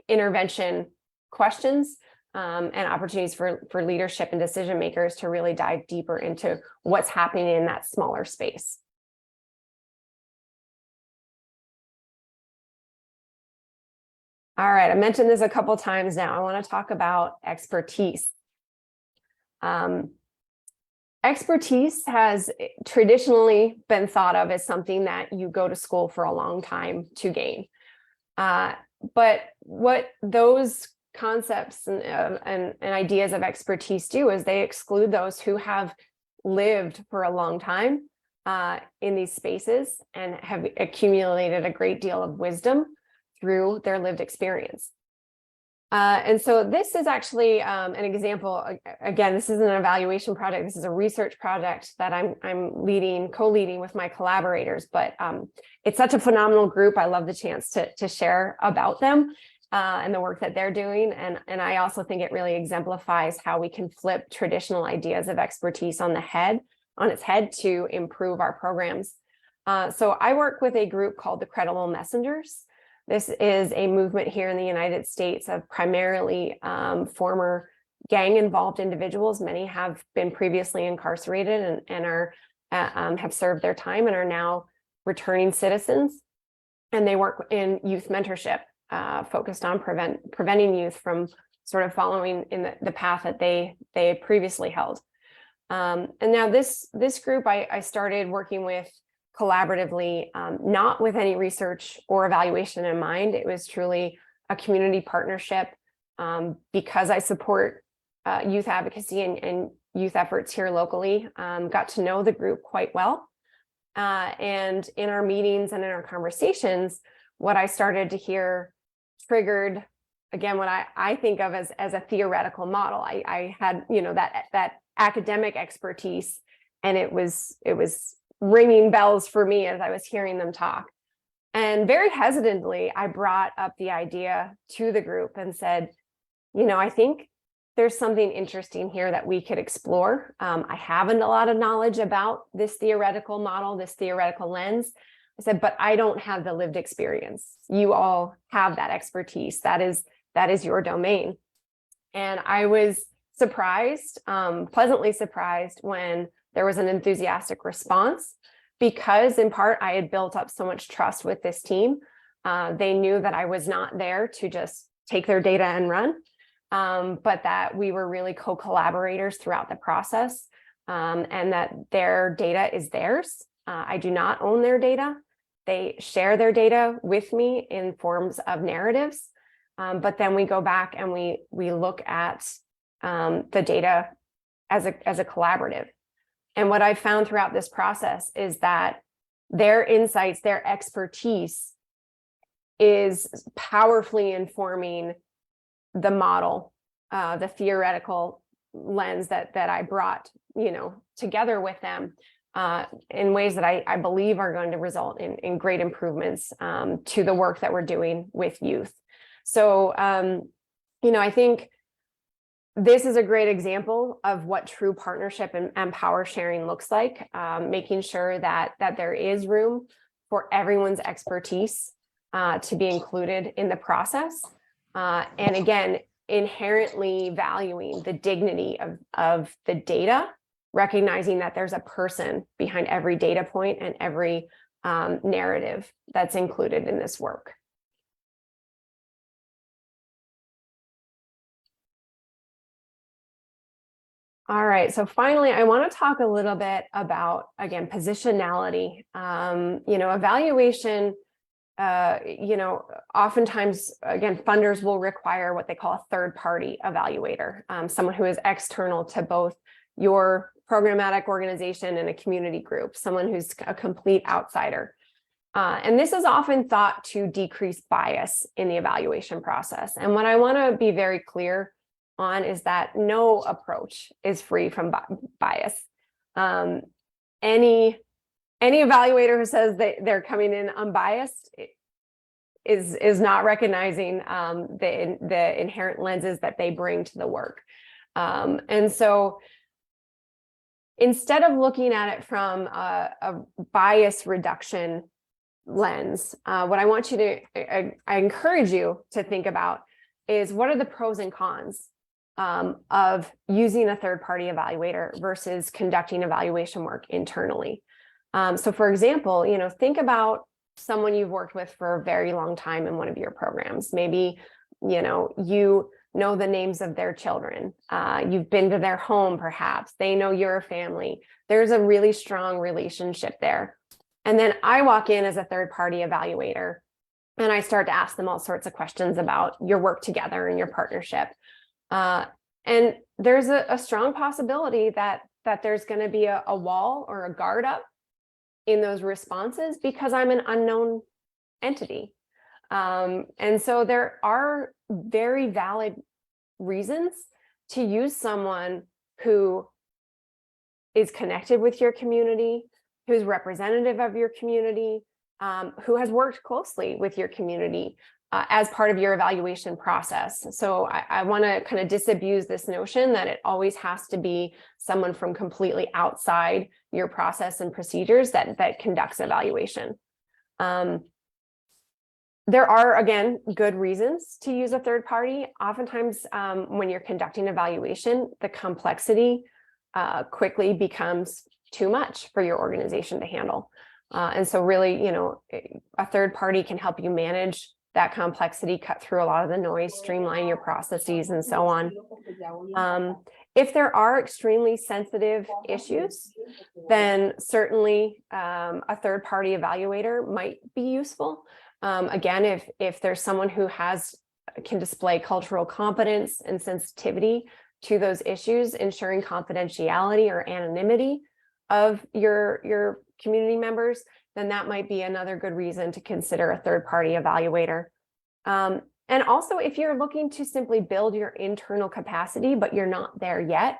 intervention questions and opportunities for leadership and decision makers to really dive deeper into what's happening in that smaller space. All right, I mentioned this a couple times now. I want to talk about expertise. Expertise has traditionally been thought of as something that you go to school for a long time to gain. But what those concepts and ideas of expertise do is they exclude those who have lived for a long time in these spaces and have accumulated a great deal of wisdom through their lived experience. And so this is actually an example. Again, this is an evaluation project. This is a research project that I'm co-leading with my collaborators, but it's such a phenomenal group. I love the chance to share about them and the work that they're doing. And I also think it really exemplifies how we can flip traditional ideas of expertise on its head to improve our programs. So I work with a group called the Credible Messengers. This is a movement here in the United States of primarily former gang-involved individuals. Many have been previously incarcerated and are have served their time and are now returning citizens. And they work in youth mentorship, focused on preventing youth from sort of following in the path that they previously held. And now this group I started working with collaboratively, not with any research or evaluation in mind. It was truly a community partnership because I support youth advocacy and youth efforts here locally. Got to know the group quite well. And in our meetings and in our conversations, what I started to hear triggered, again, what I think of as a theoretical model. I had, that academic expertise, and it was ringing bells for me as I was hearing them talk. And very hesitantly, I brought up the idea to the group and said, I think there's something interesting here that we could explore. I haven't a lot of knowledge about this theoretical model, this theoretical lens. I said, but I don't have the lived experience. You all have that expertise. That is your domain. And I was surprised, pleasantly surprised when there was an enthusiastic response, because in part I had built up so much trust with this team. They knew that I was not there to just take their data and run, but that we were really co-collaborators throughout the process, and that their data is theirs. I do not own their data. They share their data with me in forms of narratives, but then we go back and we look at the data as a collaborative. And what I've found throughout this process is that their insights, their expertise is powerfully informing the model, the theoretical lens that I brought, together with them in ways that I believe are going to result in great improvements to the work that we're doing with youth. So, I think this is a great example of what true partnership and power sharing looks like, making sure that there is room for everyone's expertise to be included in the process. And again, inherently valuing the dignity of the data, recognizing that there's a person behind every data point and every narrative that's included in this work. All right, so finally, I want to talk a little bit about, again, positionality. Evaluation, oftentimes, again, funders will require what they call a third-party evaluator, someone who is external to both your programmatic organization and a community group, someone who's a complete outsider. And this is often thought to decrease bias in the evaluation process. And what I want to be very clear on is that no approach is free from bias. Any evaluator who says that they're coming in unbiased is not recognizing the inherent lenses that they bring to the work. And so instead of looking at it from a bias reduction lens, what I want you to, I encourage you to think about is, what are the pros and cons of using a third-party evaluator versus conducting evaluation work internally. So for example, think about someone you've worked with for a very long time in one of your programs. Maybe, you know the names of their children. You've been to their home, perhaps. They know your family. There's a really strong relationship there. And then I walk in as a third-party evaluator, and I start to ask them all sorts of questions about your work together and your partnership. And there's a strong possibility that there's going to be a wall or a guard up in those responses because I'm an unknown entity. And so there are very valid reasons to use someone who is connected with your community, who's representative of your community, who has worked closely with your community as part of your evaluation process. So I want to kind of disabuse this notion that it always has to be someone from completely outside your process and procedures that conducts evaluation. There are, again, good reasons to use a third party. Oftentimes, when you're conducting evaluation, the complexity quickly becomes too much for your organization to handle. And so really, a third party can help you manage that complexity, cut through a lot of the noise, streamline your processes, and so on. If there are extremely sensitive issues, then certainly a third party evaluator might be useful. Again, if there's someone who can display cultural competence and sensitivity to those issues, ensuring confidentiality or anonymity of your community members, then that might be another good reason to consider a third-party evaluator. And also, if you're looking to simply build your internal capacity, but you're not there yet,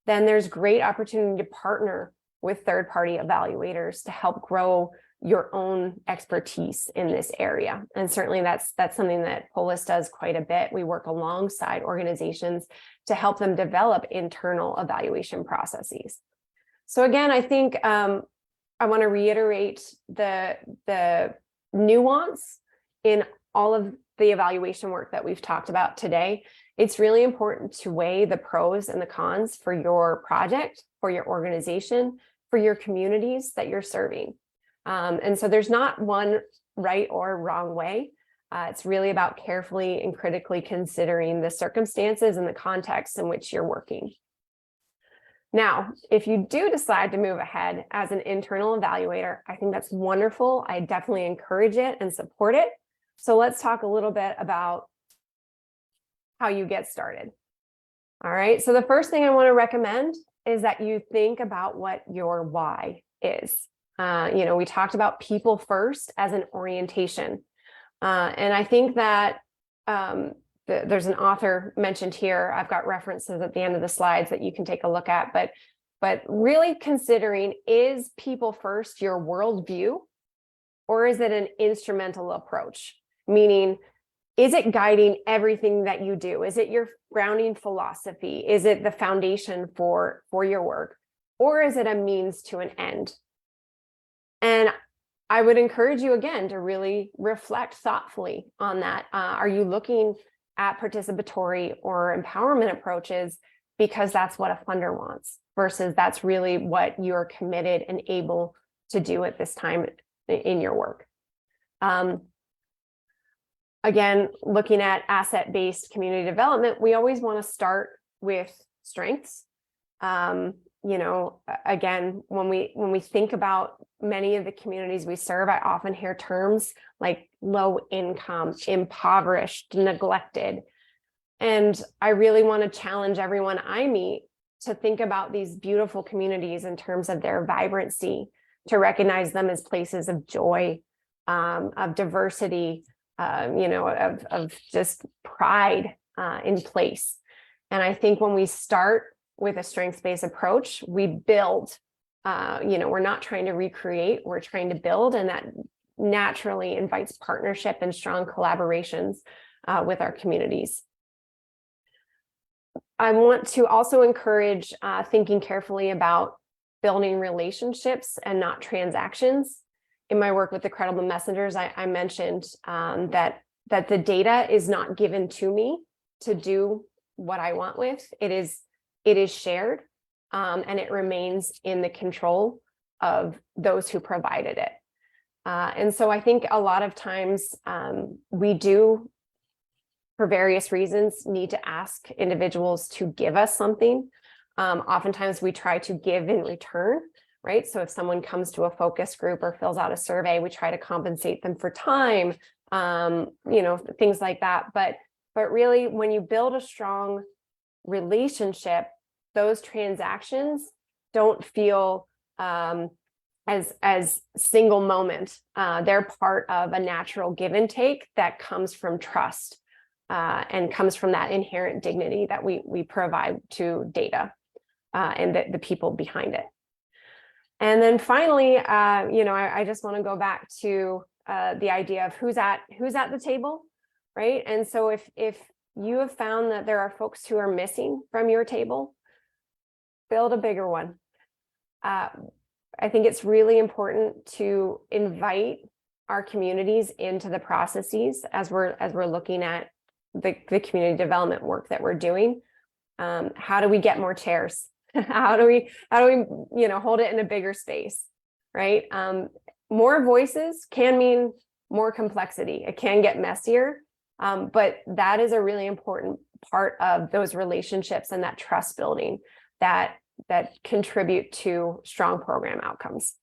then there's great opportunity to partner with third-party evaluators to help grow your own expertise in this area. And certainly that's something that Polis does quite a bit. We work alongside organizations to help them develop internal evaluation processes. So again, I think I want to reiterate the nuance in all of the evaluation work that we've talked about today. It's really important to weigh the pros and the cons for your project, for your organization, for your communities that you're serving. And so there's not one right or wrong way. It's really about carefully and critically considering the circumstances and the context in which you're working. Now, if you do decide to move ahead as an internal evaluator, I think that's wonderful. I definitely encourage it and support it. So let's talk a little bit about how you get started. All right, so the first thing I want to recommend is that you think about what your why is. We talked about people first as an orientation. And I think that there's an author mentioned here. I've got references at the end of the slides that you can take a look at, but really considering, is people first your worldview, or is it an instrumental approach? Meaning, is it guiding everything that you do? Is it your grounding philosophy? Is it the foundation for your work? Or is it a means to an end? And I would encourage you again to really reflect thoughtfully on that. Are you looking at participatory or empowerment approaches because that's what a funder wants, versus that's really what you're committed and able to do at this time in your work? Again, looking at asset-based community development, we always want to start with strengths. Again, when we think about many of the communities we serve, I often hear terms like low income, impoverished, neglected. And I really want to challenge everyone I meet to think about these beautiful communities in terms of their vibrancy, to recognize them as places of joy, of diversity, of just pride in place. And I think when we start with a strengths-based approach, we build. We're not trying to recreate, we're trying to build, and that naturally invites partnership and strong collaborations with our communities. I want to also encourage thinking carefully about building relationships and not transactions. In my work with the Credible Messengers, I mentioned that the data is not given to me to do what I want with. It is shared, and it remains in the control of those who provided it. And so I think a lot of times we do, for various reasons, need to ask individuals to give us something. Oftentimes we try to give in return, right? So if someone comes to a focus group or fills out a survey, we try to compensate them for time, things like that. But really, when you build a strong relationship, those transactions don't feel as single moment. They're part of a natural give and take that comes from trust and comes from that inherent dignity that we provide to data and the people behind it. And then finally, I just want to go back to the idea of who's at the table, right? And so if you have found that there are folks who are missing from your table, build a bigger one. I think it's really important to invite our communities into the processes as we're looking at the community development work that we're doing. How do we get more chairs? How do we hold it in a bigger space, right? More voices can mean more complexity. It can get messier, but that is a really important part of those relationships and that trust building that contribute to strong program outcomes.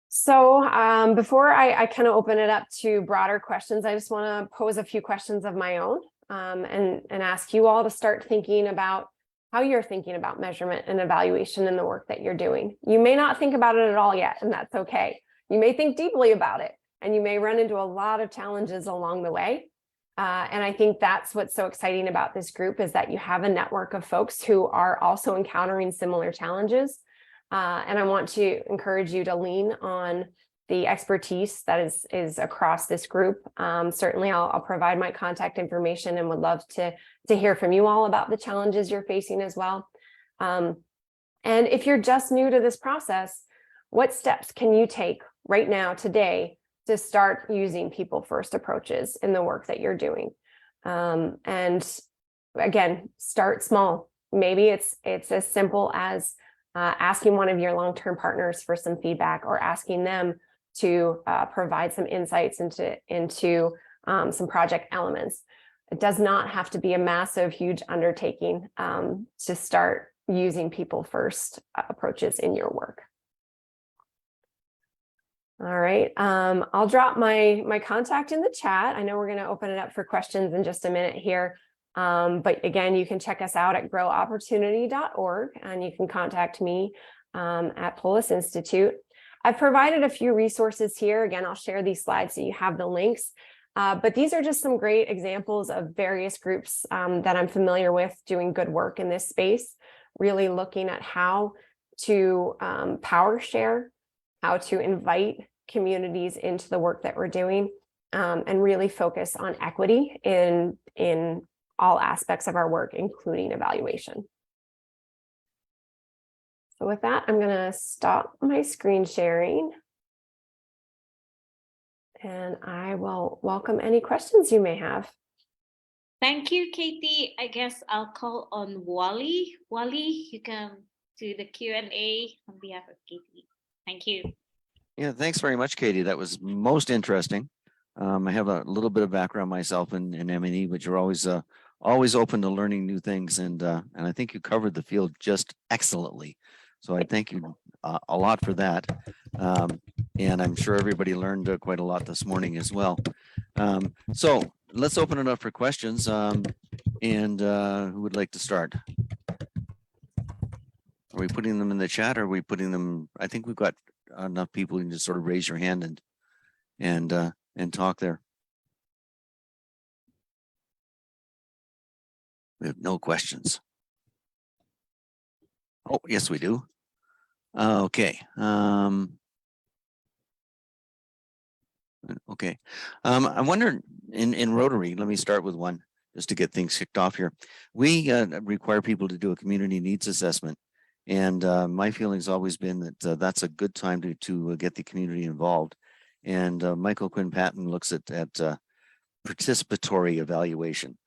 So before I kind of open it up to broader questions, I just want to pose a few questions of my own and ask you all to start thinking about how you're thinking about measurement and evaluation in the work that you're doing. You may not think about it at all yet, and that's okay. You may think deeply about it, and you may run into a lot of challenges along the way. And I think that's what's so exciting about this group, is that you have a network of folks who are also encountering similar challenges. And I want to encourage you to lean on the expertise that is across this group. Certainly, I'll provide my contact information and would love to hear from you all about the challenges you're facing as well. And if you're just new to this process, what steps can you take right now, today, to start using people-first approaches in the work that you're doing? And again, start small. Maybe it's as simple as asking one of your long-term partners for some feedback, or asking them to provide some insights into some project elements. It does not have to be a massive, huge undertaking to start using people-first approaches in your work. All right, I'll drop my contact in the chat. I know we're going to open it up for questions in just a minute here. But again, you can check us out at growopportunity.org, and you can contact me at Polis Institute. I've provided a few resources here. Again, I'll share these slides so you have the links. But these are just some great examples of various groups that I'm familiar with doing good work in this space, really looking at how to power share, how to invite communities into the work that we're doing, and really focus on equity in all aspects of our work, including evaluation. So with that, I'm going to stop my screen sharing, and I will welcome any questions you may have. Thank you, Katie. I guess I'll call on Wally. Wally, you can do the Q&A on behalf of Katie. Thank you. Yeah, thanks very much, Katie. That was most interesting. I have a little bit of background myself in M&E, but you're always open to learning new things, and I think you covered the field just excellently. So I thank you a lot for that, and I'm sure everybody learned quite a lot this morning as well. So let's open it up for questions, and who would like to start? Are we putting them in the chat, or are we putting them? I think we've got enough people. You can just sort of raise your hand and talk there. We have no questions. Oh, yes, we do. Okay. Okay. I wonder in Rotary, let me start with one just to get things kicked off here. We require people to do a community needs assessment. And my feeling has always been that that's a good time to get the community involved. And Michael Quinn Patton looks at participatory evaluation.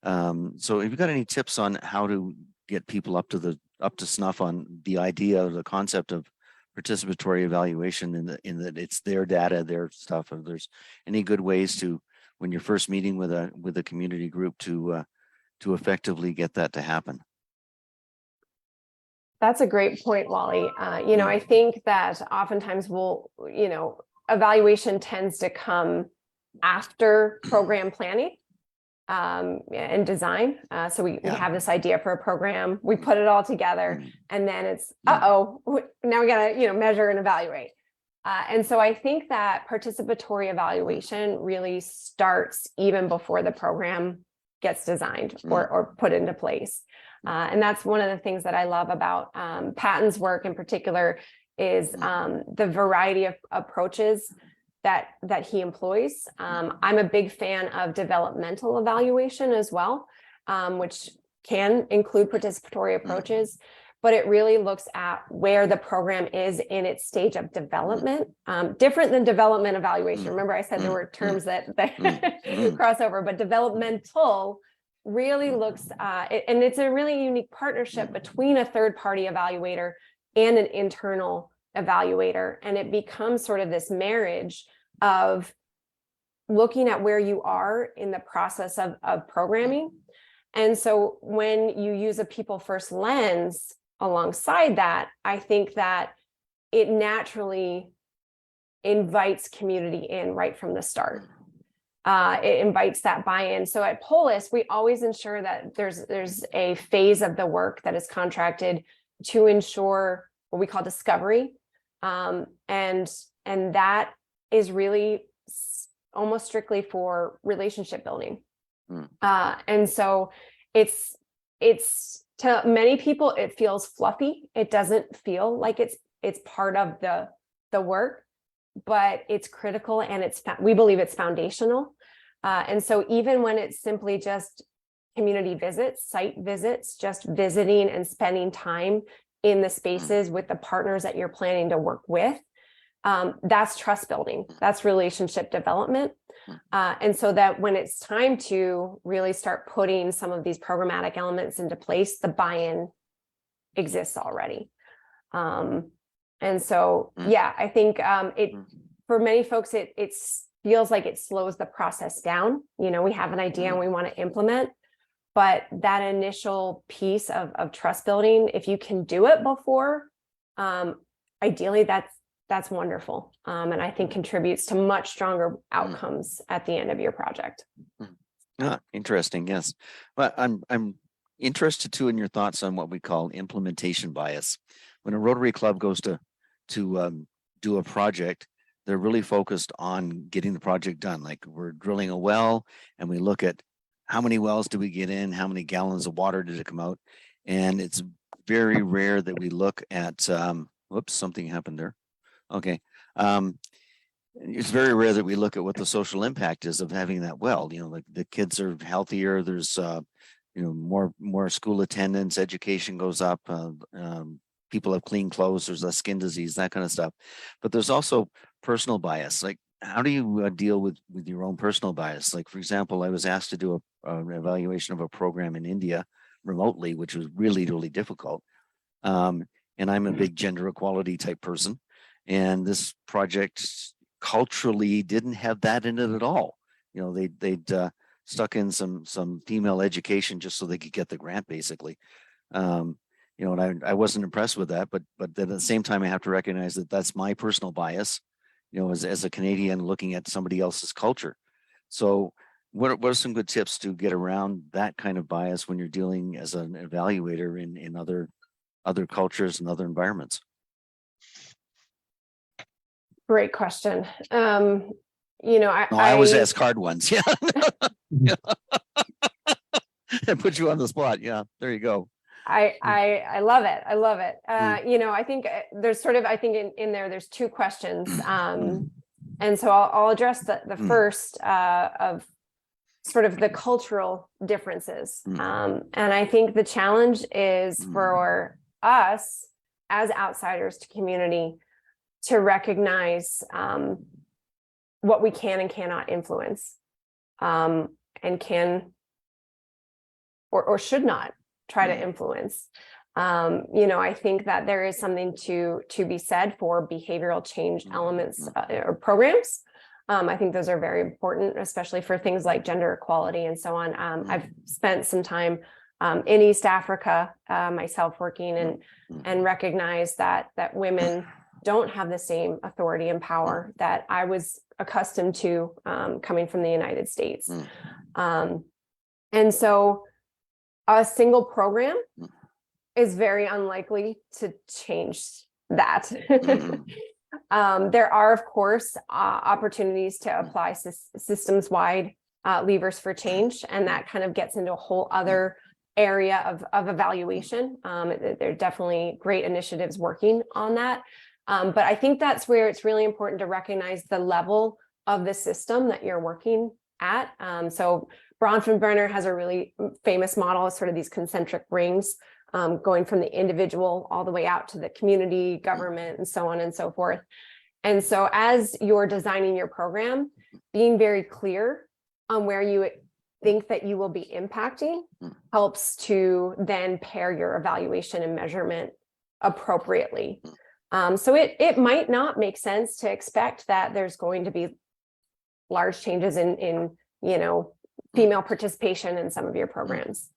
So have you got any tips on how to get people up to snuff on the idea or the concept of participatory evaluation in that it's their data, their stuff? If there's any good ways to, when you're first meeting with a community group, to effectively get that to happen? That's a great point, Wally. You know, I think that oftentimes evaluation tends to come after program planning and design. So we have this idea for a program, we put it all together, and then it's, now we gotta, measure and evaluate. And so I think that participatory evaluation really starts even before the program gets designed or put into place. And that's one of the things that I love about Patton's work in particular is the variety of approaches that he employs. I'm a big fan of developmental evaluation as well, which can include participatory approaches, but it really looks at where the program is in its stage of development, different than development evaluation. Remember, I said there were terms that cross over, but developmental really looks, and it's a really unique partnership between a third-party evaluator and an internal evaluator. And it becomes sort of this marriage of looking at where you are in the process of programming. And so when you use a people first lens alongside that, I think that it naturally invites community in right from the start. It invites that buy-in. So at Polis, we always ensure that there's a phase of the work that is contracted to ensure what we call discovery. And that is really almost strictly for relationship building. And so it's to many people, it feels fluffy. It doesn't feel like it's part of the work, but it's critical, and we believe it's foundational. And so even when it's simply just community visits, site visits, just visiting and spending time in the spaces with the partners that you're planning to work with, that's trust building, that's relationship development. And so that when it's time to really start putting some of these programmatic elements into place, the buy-in exists already. And so, yeah, I think for many folks, it feels like it slows the process down. We have an idea and we want to implement, but that initial piece of trust building, if you can do it before, ideally that's wonderful. And I think contributes to much stronger outcomes at the end of your project. Interesting. Yes. But I'm interested too in your thoughts on what we call implementation bias. When a Rotary Club goes to do a project, they're really focused on getting the project done. Like we're drilling a well and we look at how many wells do we get in, how many gallons of water did it come out? And it's very rare that we look at, whoops, something happened there. Okay. It's very rare that we look at what the social impact is of having that well. Like the kids are healthier. There's, more school attendance, education goes up. People have clean clothes. There's less skin disease, that kind of stuff. But there's also personal bias. Like, how do you deal with your own personal bias? Like, for example, I was asked to do an evaluation of a program in India remotely, which was really, really difficult. And I'm a big gender equality type person. And this project culturally didn't have that in it at all. They'd stuck in some female education just so they could get the grant, basically. And I wasn't impressed with that, but then at the same time, I have to recognize that that's my personal bias, as a Canadian looking at somebody else's culture. So what are some good tips to get around that kind of bias when you're dealing as an evaluator in other cultures and other environments? Great question. I always ask hard ones. Yeah. I put you on the spot. Yeah, there you go. I love it. I love it. I think there's in there, there's two questions. And so I'll address the first of sort of the cultural differences. And I think the challenge is for us as outsiders to community to recognize what we can and cannot influence. and can or should not try to influence. I think that there is something to be said for behavioral change elements or programs. I think those are very important, especially for things like gender equality and so on. I've spent some time in East Africa myself working and recognize that women don't have the same authority and power that I was accustomed to coming from the United States. And so a single program is very unlikely to change that. There are, of course, opportunities to apply systems-wide levers for change, and that kind of gets into a whole other area of evaluation. There are definitely great initiatives working on that. But I think that's where it's really important to recognize the level of the system that you're working at. So Bronfenbrenner has a really famous model, sort of these concentric rings, going from the individual all the way out to the community, government, and so on and so forth. And so as you're designing your program, being very clear on where you think that you will be impacting helps to then pair your evaluation and measurement appropriately. So it might not make sense to expect that there's going to be large changes in female participation in some of your programs.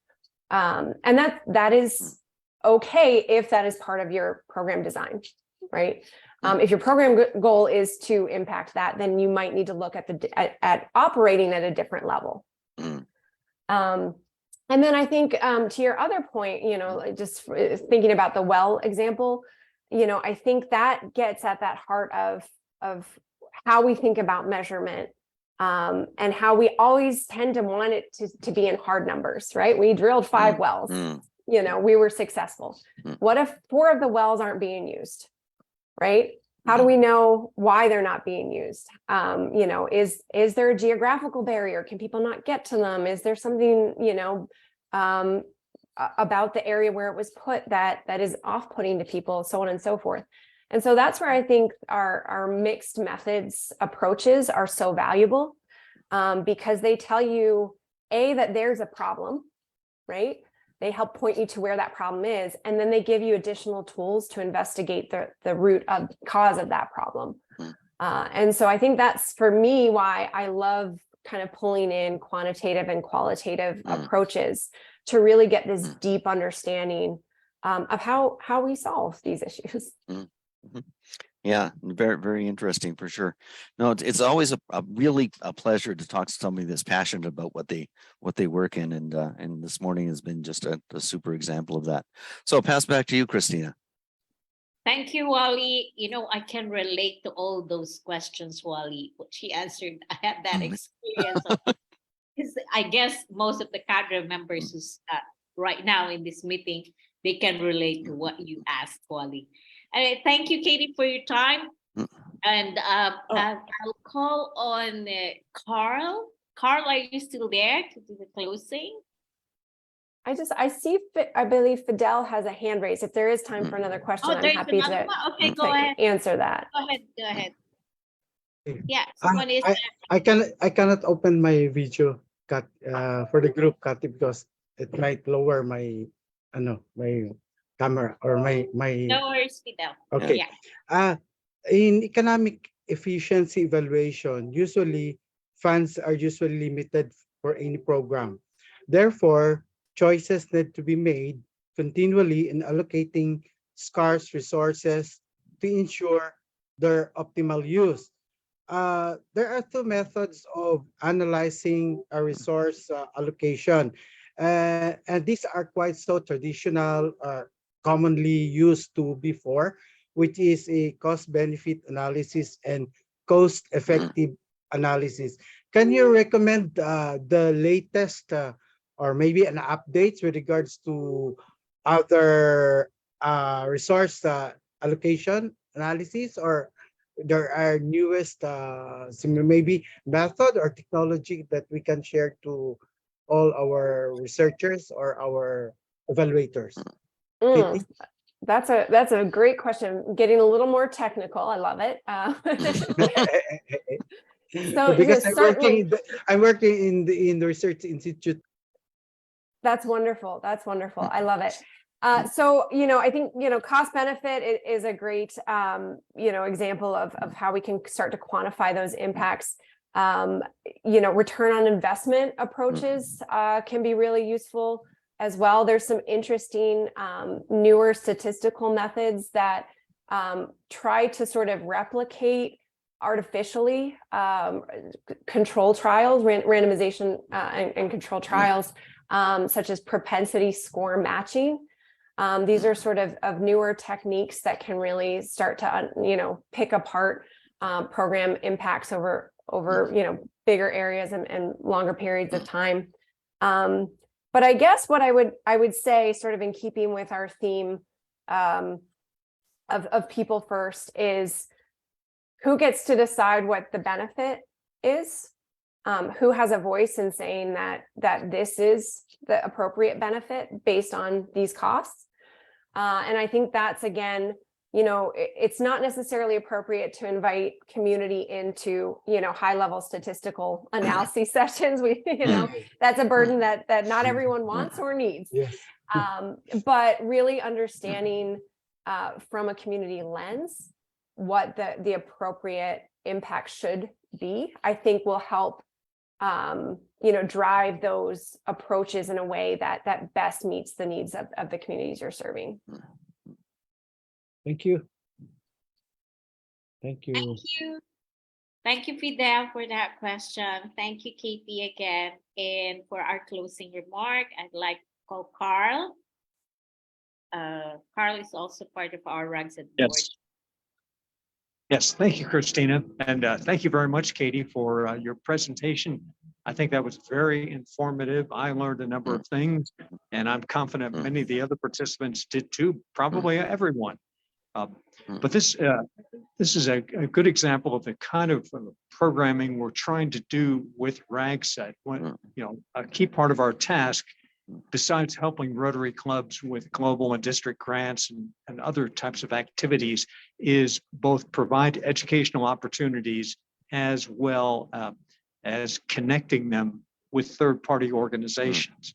And that is okay if that is part of your program design, right? If your program goal is to impact that, then you might need to look at operating at a different level. And then I think to your other point, just thinking about the well example, I think that gets at that heart of how we think about measurement. And how we always tend to want it to be in hard numbers, right? We drilled 5 wells, we were successful. What if 4 of the wells aren't being used, right? How do we know why they're not being used? Is there a geographical barrier? Can people not get to them? Is there something, about the area where it was put that is off-putting to people, so on and so forth. And so that's where I think our mixed methods approaches are so valuable, because they tell you, that there's a problem, right? They help point you to where that problem is, and then they give you additional tools to investigate the root of cause of that problem. And so I think that's, for me, why I love kind of pulling in quantitative and qualitative approaches to really get this deep understanding of how we solve these issues. Yeah, very, very interesting for sure. No, it's always really a pleasure to talk to somebody that's passionate about what they work in, and this morning has been just a super example of that. So I'll pass back to you, Christina. Thank you, Wally. I can relate to all those questions, Wally. What she answered, I had that experience. Because I guess most of the cadre members who's right now in this meeting, they can relate to what you asked, Wally. Thank you, Katie, for your time. And I'll call on Carl. Carl, are you still there to do the closing? I see, I believe Fidel has a hand raised. If there is time for another question, I'm happy to go ahead. Answer that. Go ahead. Yeah, I cannot open my video for the group, Kati, because it might lower my my camera or my No worries, Fidel. Okay. Yeah. In economic efficiency evaluation, funds are usually limited for any program. Therefore, choices need to be made continually in allocating scarce resources to ensure their optimal use. There are 2 methods of analyzing a resource allocation, and these are quite so traditional, commonly used to before, which is a cost-benefit analysis and cost-effective analysis. Can you recommend the latest or maybe an updates with regards to other resource allocation analysis, or there are newest maybe method or technology that we can share to all our researchers or our evaluators? That's a great question. Getting a little more technical. I love it. So Because certainly, I'm working in the research institute. that's wonderful. That's wonderful. I love it. So, I think, cost benefit is a great, example of how we can start to quantify those impacts. Return on investment approaches can be really useful as well. There's some interesting newer statistical methods that try to sort of replicate artificially control trials, randomization and control trials, such as propensity score matching. These are sort of newer techniques that can really start to, pick apart program impacts over bigger areas and longer periods of time. But I guess what I would say, sort of in keeping with our theme of people first, is who gets to decide what the benefit is, who has a voice in saying that this is the appropriate benefit based on these costs. And I think that's, again, it's not necessarily appropriate to invite community into, high level statistical analysis sessions. That's a burden that not everyone wants or needs. Yes. But really understanding from a community lens what the appropriate impact should be, I think will help drive those approaches in a way that best meets the needs of the communities you're serving. Thank you. Thank you. Thank you. Thank you, Fidel, for that question. Thank you, Katie, again. And for our closing remark, I'd like to call Carl. Carl is also part of our RAGCED board. Yes, thank you, Christina. And thank you very much, Katie, for your presentation. I think that was very informative. I learned a number of things, and I'm confident many of the other participants did too, probably everyone. But this is a good example of the kind of programming we're trying to do with RAGCED. A key part of our task, besides helping Rotary clubs with global and district grants and other types of activities, is both provide educational opportunities as well as connecting them with third-party organizations.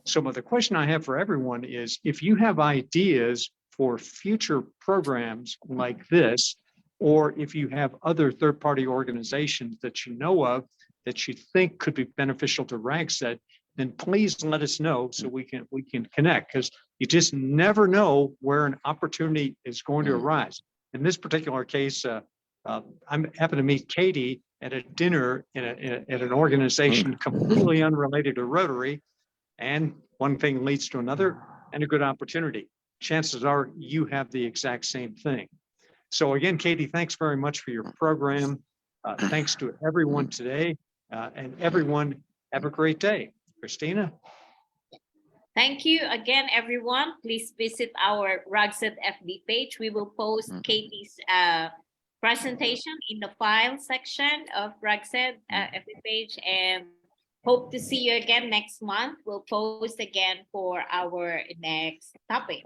So the question I have for everyone is, if you have ideas for future programs like this, or if you have other third-party organizations that you know of that you think could be beneficial to RAGCED, then please let us know so we can connect, because you just never know where an opportunity is going to arise. In this particular case, I'm happen to meet Katie at a dinner at an organization completely unrelated to Rotary, and one thing leads to another and a good opportunity. Chances are you have the exact same thing. So again, Katie, thanks very much for your program. Thanks to everyone today, and everyone have a great day. Christina? Thank you again, everyone. Please visit our RAGCED FB page. We will post Katie's presentation in the file section of RAGCED FB page, and hope to see you again next month. We'll post again for our next topic.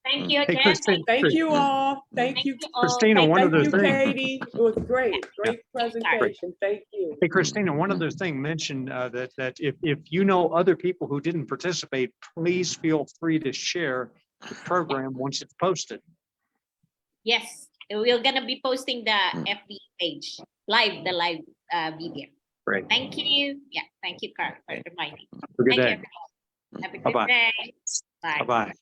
Thank you again. Thank you all. Thank you, Christina, one thank other you, thing. Katie. It was great. Great presentation. Thank you. Hey, Christina, one other thing, mentioned that if you know other people who didn't participate, please feel free to share the program once it's posted. Yes, we're gonna be posting the FB page, the live video. Great. Thank you. Yeah, thank you, Carl, for reminding. Have a good Thank you, day. everyone. Have a good Bye-bye. day. Bye. Bye-bye.